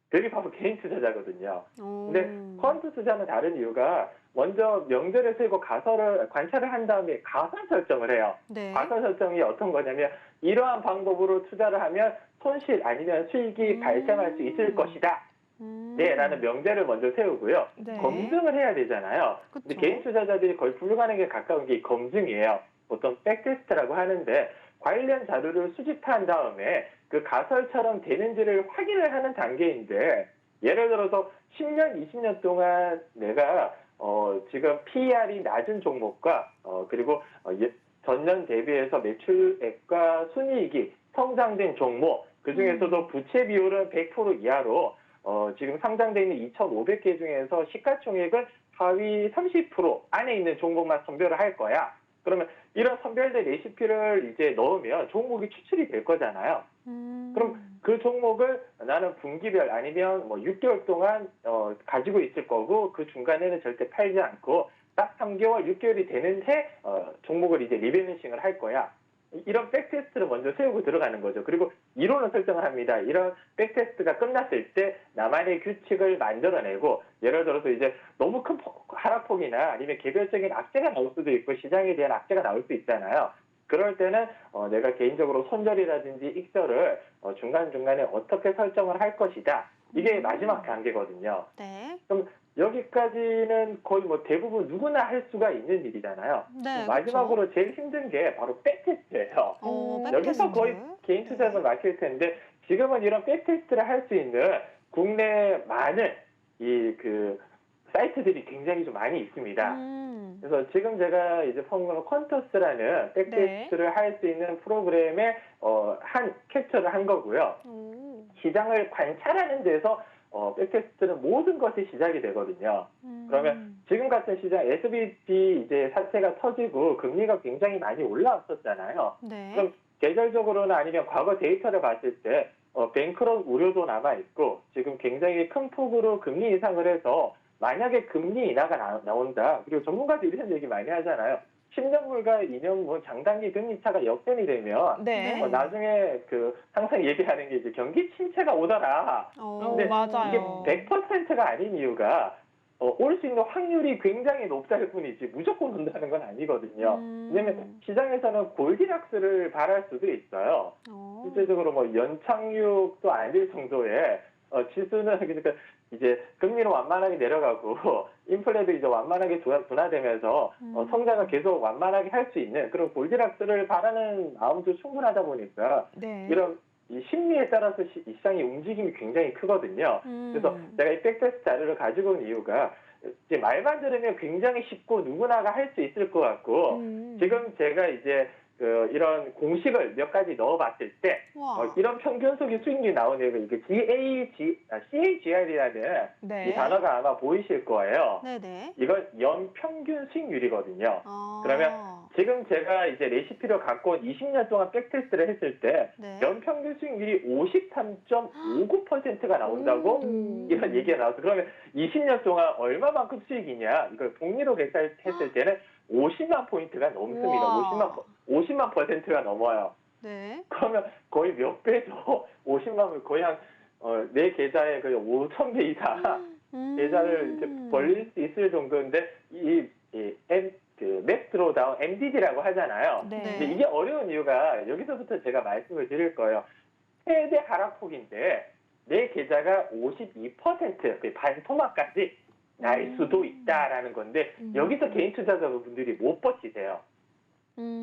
그게 바로 개인 투자자거든요. 근데 펀드 투자는 다른 이유가 먼저 명제를 세고 관찰을 한 다음에 가설 설정을 해요. 네. 가설 설정이 어떤 거냐면 이러한 방법으로 투자를 하면 손실 아니면 수익이 발생할 수 있을 것이다. 네, 라는 명제를 먼저 세우고요. 네. 검증을 해야 되잖아요. 근데 그쵸. 개인 투자자들이 거의 불가능에 가까운 게 검증이에요. 보통 백테스트라고 하는데 관련 자료를 수집한 다음에 그 가설처럼 되는지를 확인을 하는 단계인데 예를 들어서 10년, 20년 동안 내가 지금 PER이 낮은 종목과 그리고 전년 대비해서 매출액과 순이익이 성장된 종목 그중에서도 부채 비율은 100% 이하로 지금 상장되어 있는 2,500개 중에서 시가총액은 하위 30% 안에 있는 종목만 선별을 할 거야. 그러면 이런 선별된 레시피를 이제 넣으면 종목이 추출이 될 거잖아요. 그럼 그 종목을 나는 분기별 아니면 뭐 6개월 동안 가지고 있을 거고 그 중간에는 절대 팔지 않고 딱 3개월, 6개월이 되는 해 종목을 이제 리밸런싱을 할 거야. 이런 백테스트를 먼저 세우고 들어가는 거죠. 그리고 이론을 설정을 합니다. 이런 백테스트가 끝났을 때 나만의 규칙을 만들어내고 예를 들어서 이제 너무 큰 하락폭이나 아니면 개별적인 악재가 나올 수도 있고 시장에 대한 악재가 나올 수 있잖아요. 그럴 때는 내가 개인적으로 손절이라든지 익절을 중간중간에 어떻게 설정을 할 것이다. 이게 마지막 단계거든요. 네. 그럼 여기까지는 거의 뭐 대부분 누구나 할 수가 있는 일이잖아요. 네. 마지막으로 제일 힘든 게 바로 백테스트예요. 백테스트. 여기서 거의 개인 투자자들 막힐 텐데 지금은 이런 백테스트를 할 수 있는 국내 많은 그 사이트들이 굉장히 좀 많이 있습니다. 그래서 지금 제가 이제 퀀터스라는 백테스트를 할 수 있는 프로그램에 캡처를 한 거고요. 시장을 관찰하는 데서 백테스트는 모든 것이 시작이 되거든요. 그러면 지금 같은 시장 SVB 이제 사태가 터지고 금리가 굉장히 많이 올라왔었잖아요. 네. 그럼 계절적으로나 아니면 과거 데이터를 봤을 때 뱅크런 우려도 남아 있고 지금 굉장히 큰 폭으로 금리 인상을 해서 만약에 금리 인하가 나온다. 그리고 전문가들이 이런 얘기 많이 하잖아요. 10년물과 2년물 장단기 금리 차가 역전이 되면 네. 나중에 항상 얘기하는 게 이제 경기 침체가 오더라. 근데 맞아요. 이게 100%가 아닌 이유가 올 수 있는 확률이 굉장히 높다일 뿐이지 무조건 온다는 건 아니거든요. 왜냐면 시장에서는 골디락스를 바랄 수도 있어요. 실제적으로 뭐 연착륙도 아닐 정도의 지수는 그러니까 이제 금리는 완만하게 내려가고 인플레도 이제 완만하게 둔화되면서 성장을 계속 완만하게 할 수 있는 그런 골디락스를 바라는 마음도 충분하다 보니까 네. 이런 이 심리에 따라서 이 시장의 움직임이 굉장히 크거든요. 그래서 제가 이 백테스트 자료를 가지고 온 이유가 이제 말만 들으면 굉장히 쉽고 누구나가 할 수 있을 것 같고 지금 제가 이제 이런 공식을 몇 가지 넣어봤을 때 와. 이런 평균 속의 수익률이 나오네요. 이게 CAGR이라는 네. 이 단어가 아마 보이실 거예요. 네네. 이건 연평균 수익률이거든요. 아. 그러면 지금 제가 이제 레시피를 갖고 온 20년 동안 백테스트를 했을 때 네. 연평균 수익률이 53.59%가 나온다고 이런 얘기가 나와서 그러면 20년 동안 얼마만큼 수익이냐 이걸 복리로 계산했을 때는 50만 포인트가 넘습니다. 우와. 50만 퍼센트가 넘어요. 네. 그러면 거의 몇 배죠? 50만을 거의 내 계좌에 거의 5,000배 이상 계좌를 이제 벌릴 수 있을 정도인데 맥 드로다운 MDD라고 하잖아요. 네. 근데 이게 어려운 이유가 여기서부터 제가 말씀을 드릴 거예요. 최대 하락폭인데 내 계좌가 52% 반토막까지 날 수도 있다라는 건데 여기서 개인 투자자분들이 못 버티세요.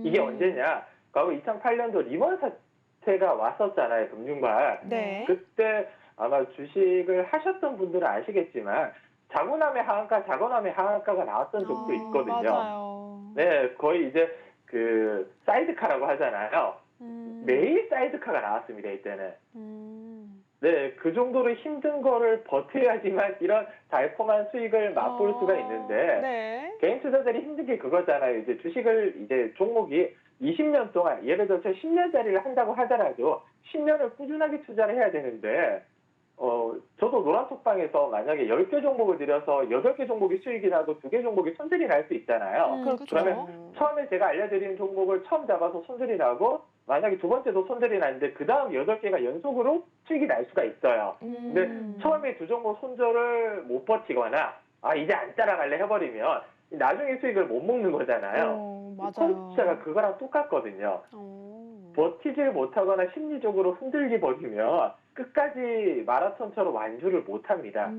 이게 언제냐? 과거 2008년도 리먼 사태가 왔었잖아요. 금융발. 네. 그때 아마 주식을 하셨던 분들은 아시겠지만 자고남의 하한가가 나왔던 적도 있거든요. 맞아요. 네, 거의 이제 사이드카라고 하잖아요. 매일 사이드카가 나왔습니다. 이때는. 네, 그 정도로 힘든 거를 버텨야지만 이런 달콤한 수익을 맛볼 수가 있는데 네. 개인 투자자들이 힘든 게 그거잖아요. 이제 주식을 이제 종목이 20년 동안 예를 들어서 10년짜리를 한다고 하더라도 10년을 꾸준하게 투자를 해야 되는데 저도 노란톡방에서 만약에 10개 종목을 들여서 8개 종목이 수익이 나고 2개 종목이 손실이 날 수 있잖아요. 그렇죠. 그러면 처음에 제가 알려드린 종목을 처음 잡아서 손실이 나고 만약에 두 번째도 손실이 났는데 그 다음 8개가 연속으로 수익이 날 수가 있어요. 근데 처음에 두 종목 손절을 못 버티거나 이제 안 따라갈래 해버리면 나중에 수익을 못 먹는 거잖아요. 맞아요. 콘투자가 그거랑 똑같거든요. 버티질 못하거나 심리적으로 흔들리 버리면 끝까지 마라톤처럼 완주를 못합니다.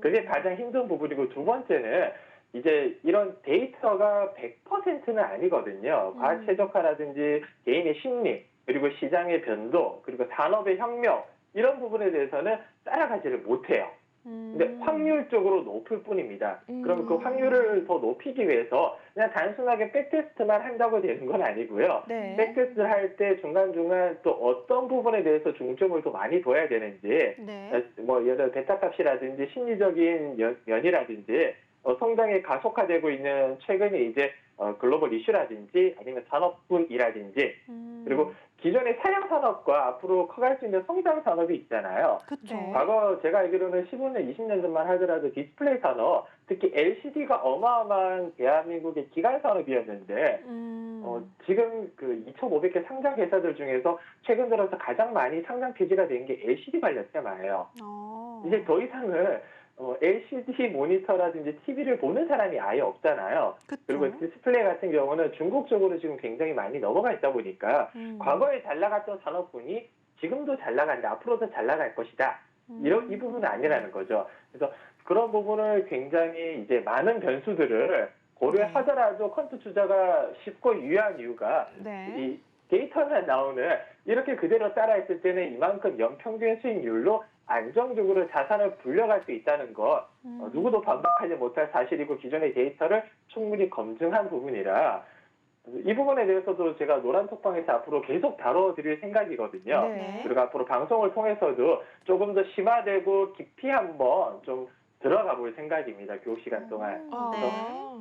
그게 가장 힘든 부분이고 두 번째는 이제 이런 데이터가 100%는 아니거든요. 과학 최적화라든지 개인의 심리, 그리고 시장의 변동, 그리고 산업의 혁명 이런 부분에 대해서는 따라가지를 못해요. 근데 확률적으로 높을 뿐입니다. 그럼 그 확률을 더 높이기 위해서 그냥 단순하게 백테스트만 한다고 되는 건 아니고요. 네. 백테스트를 할 때 중간중간 또 어떤 부분에 대해서 중점을 더 많이 둬야 되는지 네. 뭐 예를 들어 베타값이라든지 심리적인 면이라든지 성장이 가속화되고 있는 최근에 이제 글로벌 이슈라든지 아니면 산업군이라든지 그리고 기존의 사양 산업과 앞으로 커갈 수 있는 성장 산업이 있잖아요. 그렇죠. 네. 과거 제가 알기로는 15년, 20년 전만 하더라도 디스플레이 산업, 특히 LCD가 어마어마한 대한민국의 기간 산업이었는데 지금 2,500개 상장 회사들 중에서 최근 들어서 가장 많이 상장 폐지가 된 게 LCD 관련 테마예요. 이제 더 이상은 LCD 모니터라든지 TV를 보는 사람이 아예 없잖아요. 그쵸. 그리고 디스플레이 같은 경우는 중국 쪽으로 지금 굉장히 많이 넘어가 있다 보니까 과거에 잘 나갔던 산업군이 지금도 잘 나가는데 앞으로도 잘 나갈 것이다. 이 부분은 아니라는 거죠. 그래서 그런 부분을 굉장히 이제 많은 변수들을 고려하더라도 퀀트 투자가 쉽고 유효한 이유가 네. 이 데이터만 나오는 이렇게 그대로 따라했을 때는 이만큼 연평균 수익률로 안정적으로 자산을 불려갈 수 있다는 것 누구도 반박하지 못할 사실이고 기존의 데이터를 충분히 검증한 부분이라 이 부분에 대해서도 제가 노란톡방에서 앞으로 계속 다뤄드릴 생각이거든요. 네. 그리고 앞으로 방송을 통해서도 조금 더 심화되고 깊이 한번 좀 들어가 볼 생각입니다. 교육 시간 동안.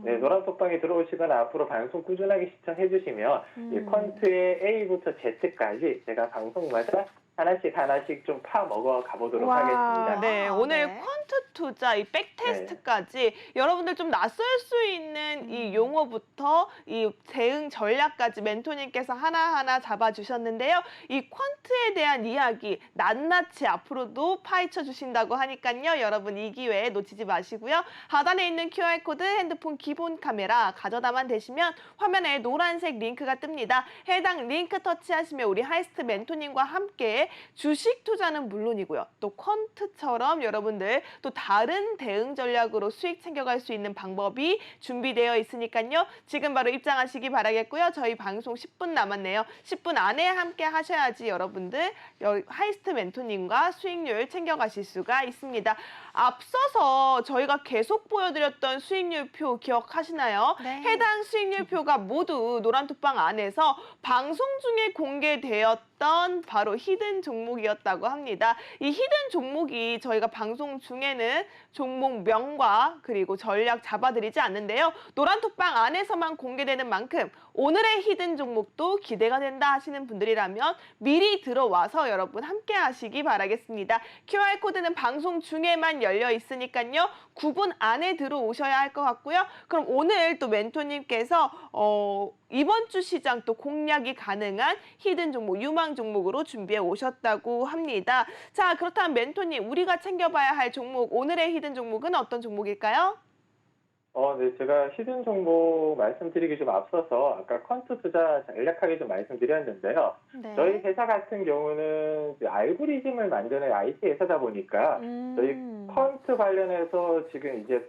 네, 노란톡방에 들어오시거나 앞으로 방송 꾸준하게 시청해 주시면 이 퀀트의 A부터 Z까지 제가 방송마다 하나씩 좀 파먹어 가보도록 하겠습니다. 네, 오늘 네. 퀀트 투자, 이 백테스트까지 여러분들 좀 낯설 수 있는 이 용어부터 이 대응 전략까지 멘토님께서 하나하나 잡아주셨는데요. 이 퀀트에 대한 이야기 낱낱이 앞으로도 파헤쳐 주신다고 하니까요. 여러분 이 기회 놓치지 마시고요. 하단에 있는 QR코드 핸드폰 기본 카메라 가져다만 되시면 화면에 노란색 링크가 뜹니다. 해당 링크 터치하시면 우리 하이스트 멘토님과 함께 있는데 주식 투자는 물론이고요. 또 퀀트처럼 여러분들 또 다른 대응 전략으로 수익 챙겨갈 수 있는 방법이 준비되어 있으니까요. 지금 바로 입장하시기 바라겠고요. 저희 방송 10분 남았네요. 10분 안에 함께 하셔야지 여러분들 하이스트 멘토님과 수익률 챙겨가실 수가 있습니다. 앞서서 저희가 계속 보여드렸던 수익률표 기억하시나요? 네. 해당 수익률표가 모두 노란톡방 안에서 방송 중에 공개되었던 바로 히든 종목이었다고 합니다. 이 히든 종목이 저희가 방송 중에는 종목명과 그리고 전략 잡아드리지 않는데요. 노란톡방 안에서만 공개되는 만큼 오늘의 히든 종목도 기대가 된다 하시는 분들이라면 미리 들어와서 여러분 함께 하시기 바라겠습니다. QR코드는 방송 중에만 열려 있으니까요. 9분 안에 들어오셔야 할 것 같고요. 그럼 오늘 또 멘토님께서 이번 주 시장 또 공략이 가능한 히든 종목, 유망 종목으로 준비해 오셨다고 합니다. 자, 그렇다면 멘토님, 우리가 챙겨봐야 할 종목, 오늘의 히든 종목은 어떤 종목일까요? 네, 제가 히든 종목 말씀드리기 좀 앞서서 아까 퀀트 투자 간략하게 좀 말씀드렸는데요. 네. 저희 회사 같은 경우는 이제 알고리즘을 만드는 IT 회사다 보니까 저희 퀀트 관련해서 지금 이제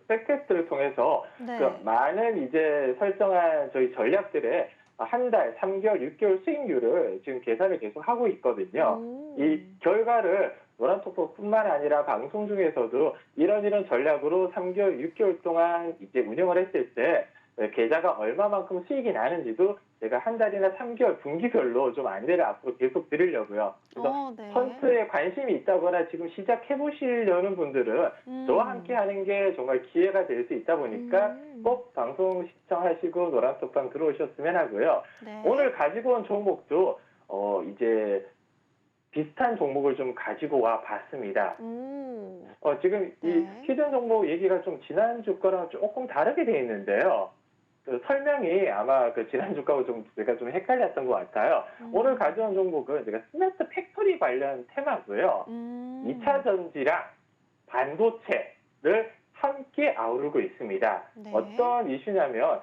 백테스트를 통해서 네. 그 많은 이제 설정한 저희 전략들의 한 달, 3개월, 6개월 수익률을 지금 계산을 계속 하고 있거든요. 이 결과를 노란톡방뿐만 아니라 방송 중에서도 이런 전략으로 3개월, 6개월 동안 이제 운영을 했을 때 계좌가 얼마만큼 수익이 나는지도 제가 한 달이나 3개월 분기별로 좀 안내를 앞으로 계속 드리려고요. 그래서 네. 펀트에 관심이 있다거나 지금 시작해 보시려는 분들은 저와 함께 하는 게 정말 기회가 될 수 있다 보니까 꼭 방송 시청하시고 노란톡방 들어오셨으면 하고요. 네. 오늘 가지고 온 종목도 이제 비슷한 종목을 좀 가지고 와 봤습니다. 지금 이 네. 히든 종목 얘기가 좀 지난주 거랑 조금 다르게 돼 있는데요. 그 설명이 아마 그 지난주 거하고 좀 제가 좀 헷갈렸던 것 같아요. 오늘 가져온 종목은 제가 스마트 팩토리 관련 테마고요. 2차 전지랑 반도체를 함께 아우르고 있습니다. 네. 어떤 이슈냐면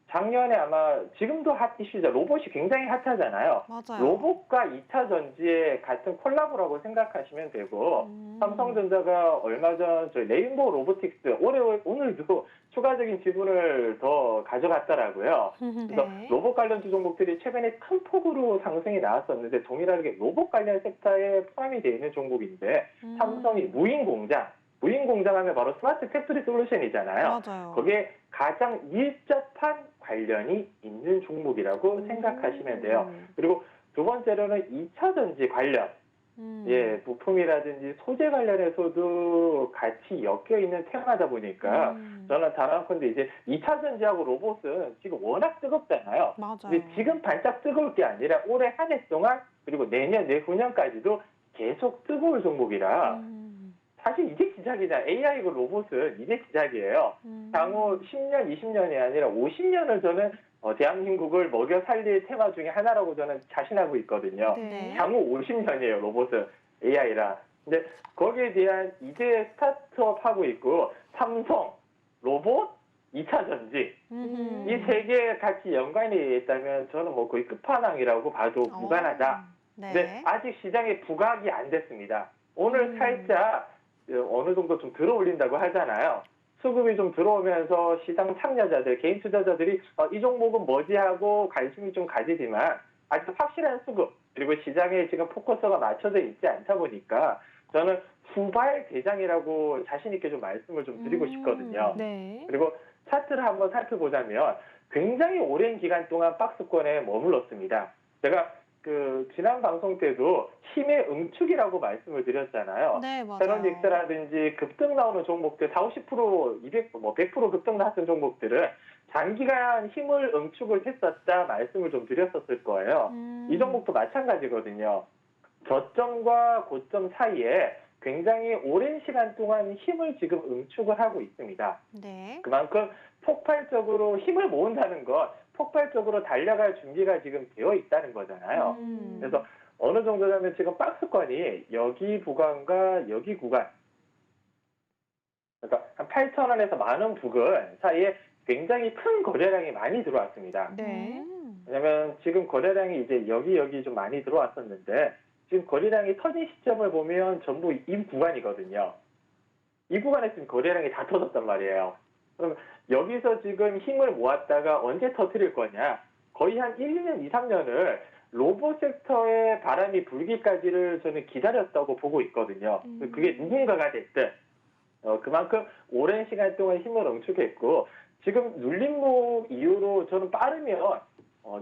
작년에 아마 지금도 핫 이슈죠. 로봇이 굉장히 핫하잖아요. 맞아요. 로봇과 2차 전지의 같은 콜라보라고 생각하시면 되고 삼성전자가 얼마 전 저희 레인보우 로보틱스 오늘도 추가적인 지분을 더 가져갔더라고요. 그래서 네. 로봇 관련주 종목들이 최근에 큰 폭으로 상승이 나왔었는데 동일하게 로봇 관련 섹터에 포함이 되어 있는 종목인데 삼성이 무인 공장 하면 바로 스마트 팩토리 솔루션이잖아요. 맞아요. 거기에 가장 밀접한 관련이 있는 종목이라고 생각하시면 돼요. 그리고 두 번째로는 2차 전지 관련, 부품이라든지 소재 관련해서도 같이 엮여 있는 테마다 보니까 저는 단언컨대 이제 2차 전지하고 로봇은 지금 워낙 뜨겁잖아요. 맞아요. 근데 지금 반짝 뜨거울 게 아니라 올해 한 해 동안 그리고 내년, 내후년까지도 계속 뜨거울 종목이라 사실 이제 시작이잖아요. AI고 로봇은 이제 시작이에요. 향후 10년, 20년이 아니라 50년을 저는 대한민국을 먹여 살릴 테마 중에 하나라고 저는 자신하고 있거든요. 네. 향후 50년이에요, 로봇은 AI라. 근데 거기에 대한 이제 스타트업 하고 있고 삼성, 로봇, 2차 전지 이 세 개 같이 연관이 있다면 저는 뭐 거의 끝판왕이라고 봐도 무관하다. 네. 근데 아직 시장에 부각이 안 됐습니다. 오늘 살짝 어느 정도 좀 들어올린다고 하잖아요. 수급이 좀 들어오면서 시장 참여자들, 개인 투자자들이 이 종목은 뭐지 하고 관심이 좀 가지지만 아직 확실한 수급 그리고 시장에 지금 포커스가 맞춰져 있지 않다 보니까 저는 후발 대장이라고 자신 있게 좀 말씀을 좀 드리고 싶거든요. 네. 그리고 차트를 한번 살펴보자면 굉장히 오랜 기간 동안 박스권에 머물렀습니다. 제가 그 지난 방송 때도 힘의 응축이라고 말씀을 드렸잖아요. 네, 맞아요. 테너닉스라든지 급등 나오는 종목들 40%, 100% 급등 나왔던 종목들은 장기간 힘을 응축을 했었다 말씀을 좀 드렸었을 거예요. 이 종목도 마찬가지거든요. 저점과 고점 사이에 굉장히 오랜 시간 동안 힘을 지금 응축을 하고 있습니다. 네. 그만큼 폭발적으로 힘을 모은다는 것, 폭발적으로 달려갈 준비가 지금 되어 있다는 거잖아요. 그래서 어느 정도냐면 지금 박스권이 여기 구간과 여기 구간, 그러니까 한 8,000원에서 10,000원 부근 사이에 굉장히 큰 거래량이 많이 들어왔습니다. 네. 왜냐면 지금 거래량이 이제 여기 좀 많이 들어왔었는데 지금 거래량이 터진 시점을 보면 전부 이 구간이거든요. 이 구간에 지금 거래량이 다 터졌단 말이에요. 그럼 여기서 지금 힘을 모았다가 언제 터뜨릴 거냐? 거의 한 1, 2년, 2, 3년을 로봇 섹터에 바람이 불기까지를 저는 기다렸다고 보고 있거든요. 그게 누군가가 됐든 그만큼 오랜 시간 동안 힘을 응축했고 지금 눌림목 이후로 저는 빠르면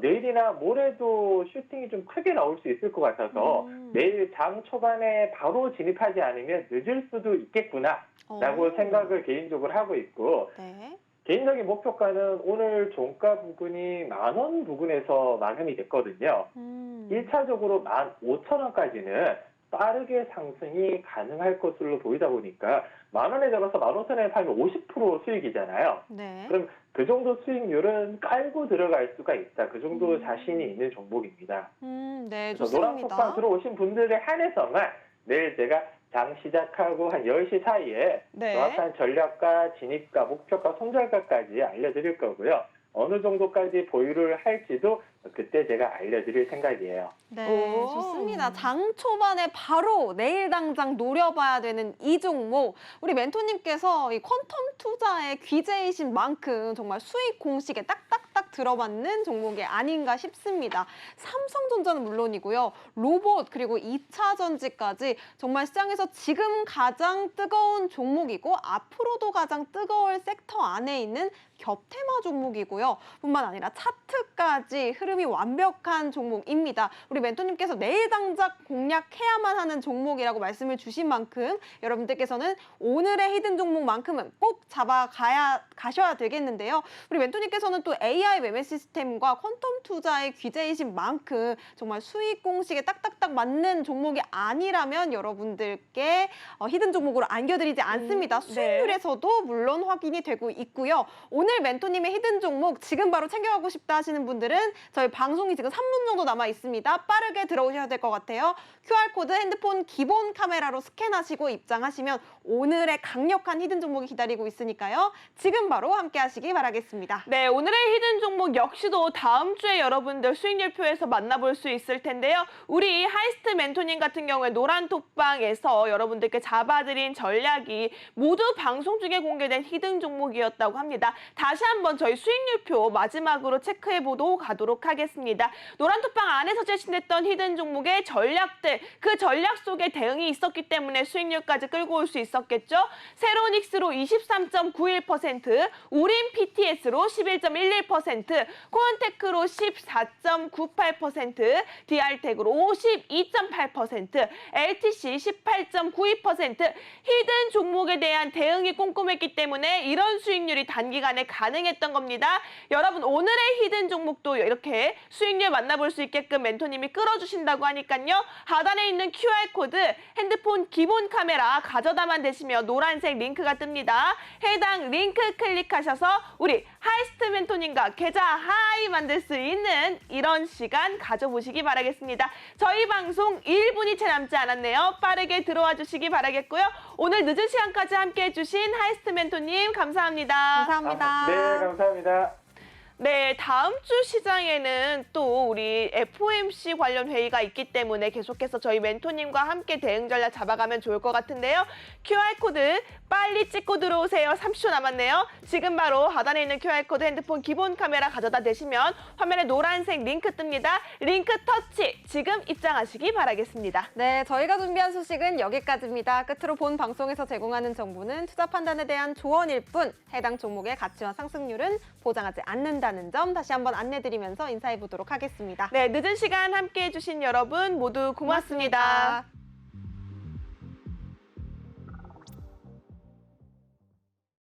내일이나 모레도 슈팅이 좀 크게 나올 수 있을 것 같아서 내일 장 초반에 바로 진입하지 않으면 늦을 수도 있겠구나라고 생각을 개인적으로 하고 있고 네. 개인적인 목표가는 오늘 종가 부근이 10,000원 부근에서 마감이 됐거든요. 1차적으로 15,000원까지는 빠르게 상승이 가능할 것으로 보이다 보니까 10,000원에 잡아서 15,000원에 팔면 50% 수익이잖아요. 네. 그럼 그 정도 수익률은 깔고 들어갈 수가 있다. 그 정도 자신이 있는 종목입니다. 네, 그래서 노란 좋습니다. 톡방 들어오신 분들에 한해서만 내일 제가 장 시작하고 한 10시 사이에 네. 정확한 전략가, 진입가, 목표가, 손절가까지 알려드릴 거고요. 어느 정도까지 보유를 할지도 그때 제가 알려드릴 생각이에요. 네, 오. 좋습니다. 장 초반에 바로 내일 당장 노려봐야 되는 이 종목. 우리 멘토님께서 이 퀀텀 투자의 귀재이신 만큼 정말 수익 공식에 딱딱딱 들어맞는 종목이 아닌가 싶습니다. 삼성전자는 물론이고요. 로봇 그리고 2차 전지까지 정말 시장에서 지금 가장 뜨거운 종목이고 앞으로도 가장 뜨거울 섹터 안에 있는 겹테마 종목이고요. 뿐만 아니라 차트까지 흐름이 완벽한 종목입니다. 우리 멘토님께서 내일 당장 공략해야만 하는 종목이라고 말씀을 주신 만큼 여러분들께서는 오늘의 히든 종목만큼은 꼭 가셔야 되겠는데요. 우리 멘토님께서는 또 AI 매매 시스템과 퀀텀 투자의 귀재이신 만큼 정말 수익 공식에 딱딱딱 맞는 종목이 아니라면 여러분들께 히든 종목으로 안겨드리지 않습니다. 네. 수익률에서도 물론 확인이 되고 있고요. 오늘 멘토님의 히든 종목 지금 바로 챙겨가고 싶다 하시는 분들은 저희 방송이 지금 3분 정도 남아 있습니다. 빠르게 들어오셔야 될 것 같아요. QR코드 핸드폰 기본 카메라로 스캔하시고 입장하시면 오늘의 강력한 히든 종목이 기다리고 있으니까요. 지금 바로 함께 하시기 바라겠습니다. 네, 오늘의 히든 종목 역시도 다음 주에 여러분들 수익률표에서 만나볼 수 있을 텐데요. 우리 하이스트 멘토님 같은 경우에 노란 톡방에서 여러분들께 잡아드린 전략이 모두 방송 중에 공개된 히든 종목이었다고 합니다. 다시 한번 저희 수익률표 마지막으로 체크해보도록 가도록 하겠습니다. 노란 톡방 안에서 제시됐던 히든 종목의 전략들, 그 전략 속에 대응이 있었기 때문에 수익률까지 끌고 올 수 있었겠죠. 세로닉스로 23.91%, 우린 PTS로 11.11%, 코언테크로 14.98%, DR텍으로 52.8%, LTC 18.92%, 히든 종목에 대한 대응이 꼼꼼했기 때문에 이런 수익률이 단기간에 가능했던 겁니다. 여러분 오늘의 히든 종목도 이렇게 수익률 만나볼 수 있게끔 멘토님이 끌어주신다고 하니까요. 하단에 있는 QR코드 핸드폰 기본 카메라 가져다만 대시면 노란색 링크가 뜹니다. 해당 링크 클릭하셔서 우리 하이스트 멘토님과 계좌 하이 만들 수 있는 이런 시간 가져보시기 바라겠습니다. 저희 방송 1분이 채 남지 않았네요. 빠르게 들어와 주시기 바라겠고요. 오늘 늦은 시간까지 함께해 주신 하이스트 멘토님 감사합니다. 감사합니다. 네, 감사합니다. 네, 다음 주 시장에는 또 우리 FOMC 관련 회의가 있기 때문에 계속해서 저희 멘토님과 함께 대응 전략 잡아가면 좋을 것 같은데요. QR코드 빨리 찍고 들어오세요. 30초 남았네요. 지금 바로 하단에 있는 QR코드 핸드폰 기본 카메라 가져다 대시면 화면에 노란색 링크 뜹니다. 링크 터치 지금 입장하시기 바라겠습니다. 네, 저희가 준비한 소식은 여기까지입니다. 끝으로 본 방송에서 제공하는 정보는 투자 판단에 대한 조언일 뿐 해당 종목의 가치와 상승률은 보장하지 않는다는 점 다시 한번 안내드리면서 인사해보도록 하겠습니다. 네, 늦은 시간 함께해 주신 여러분 모두 고맙습니다.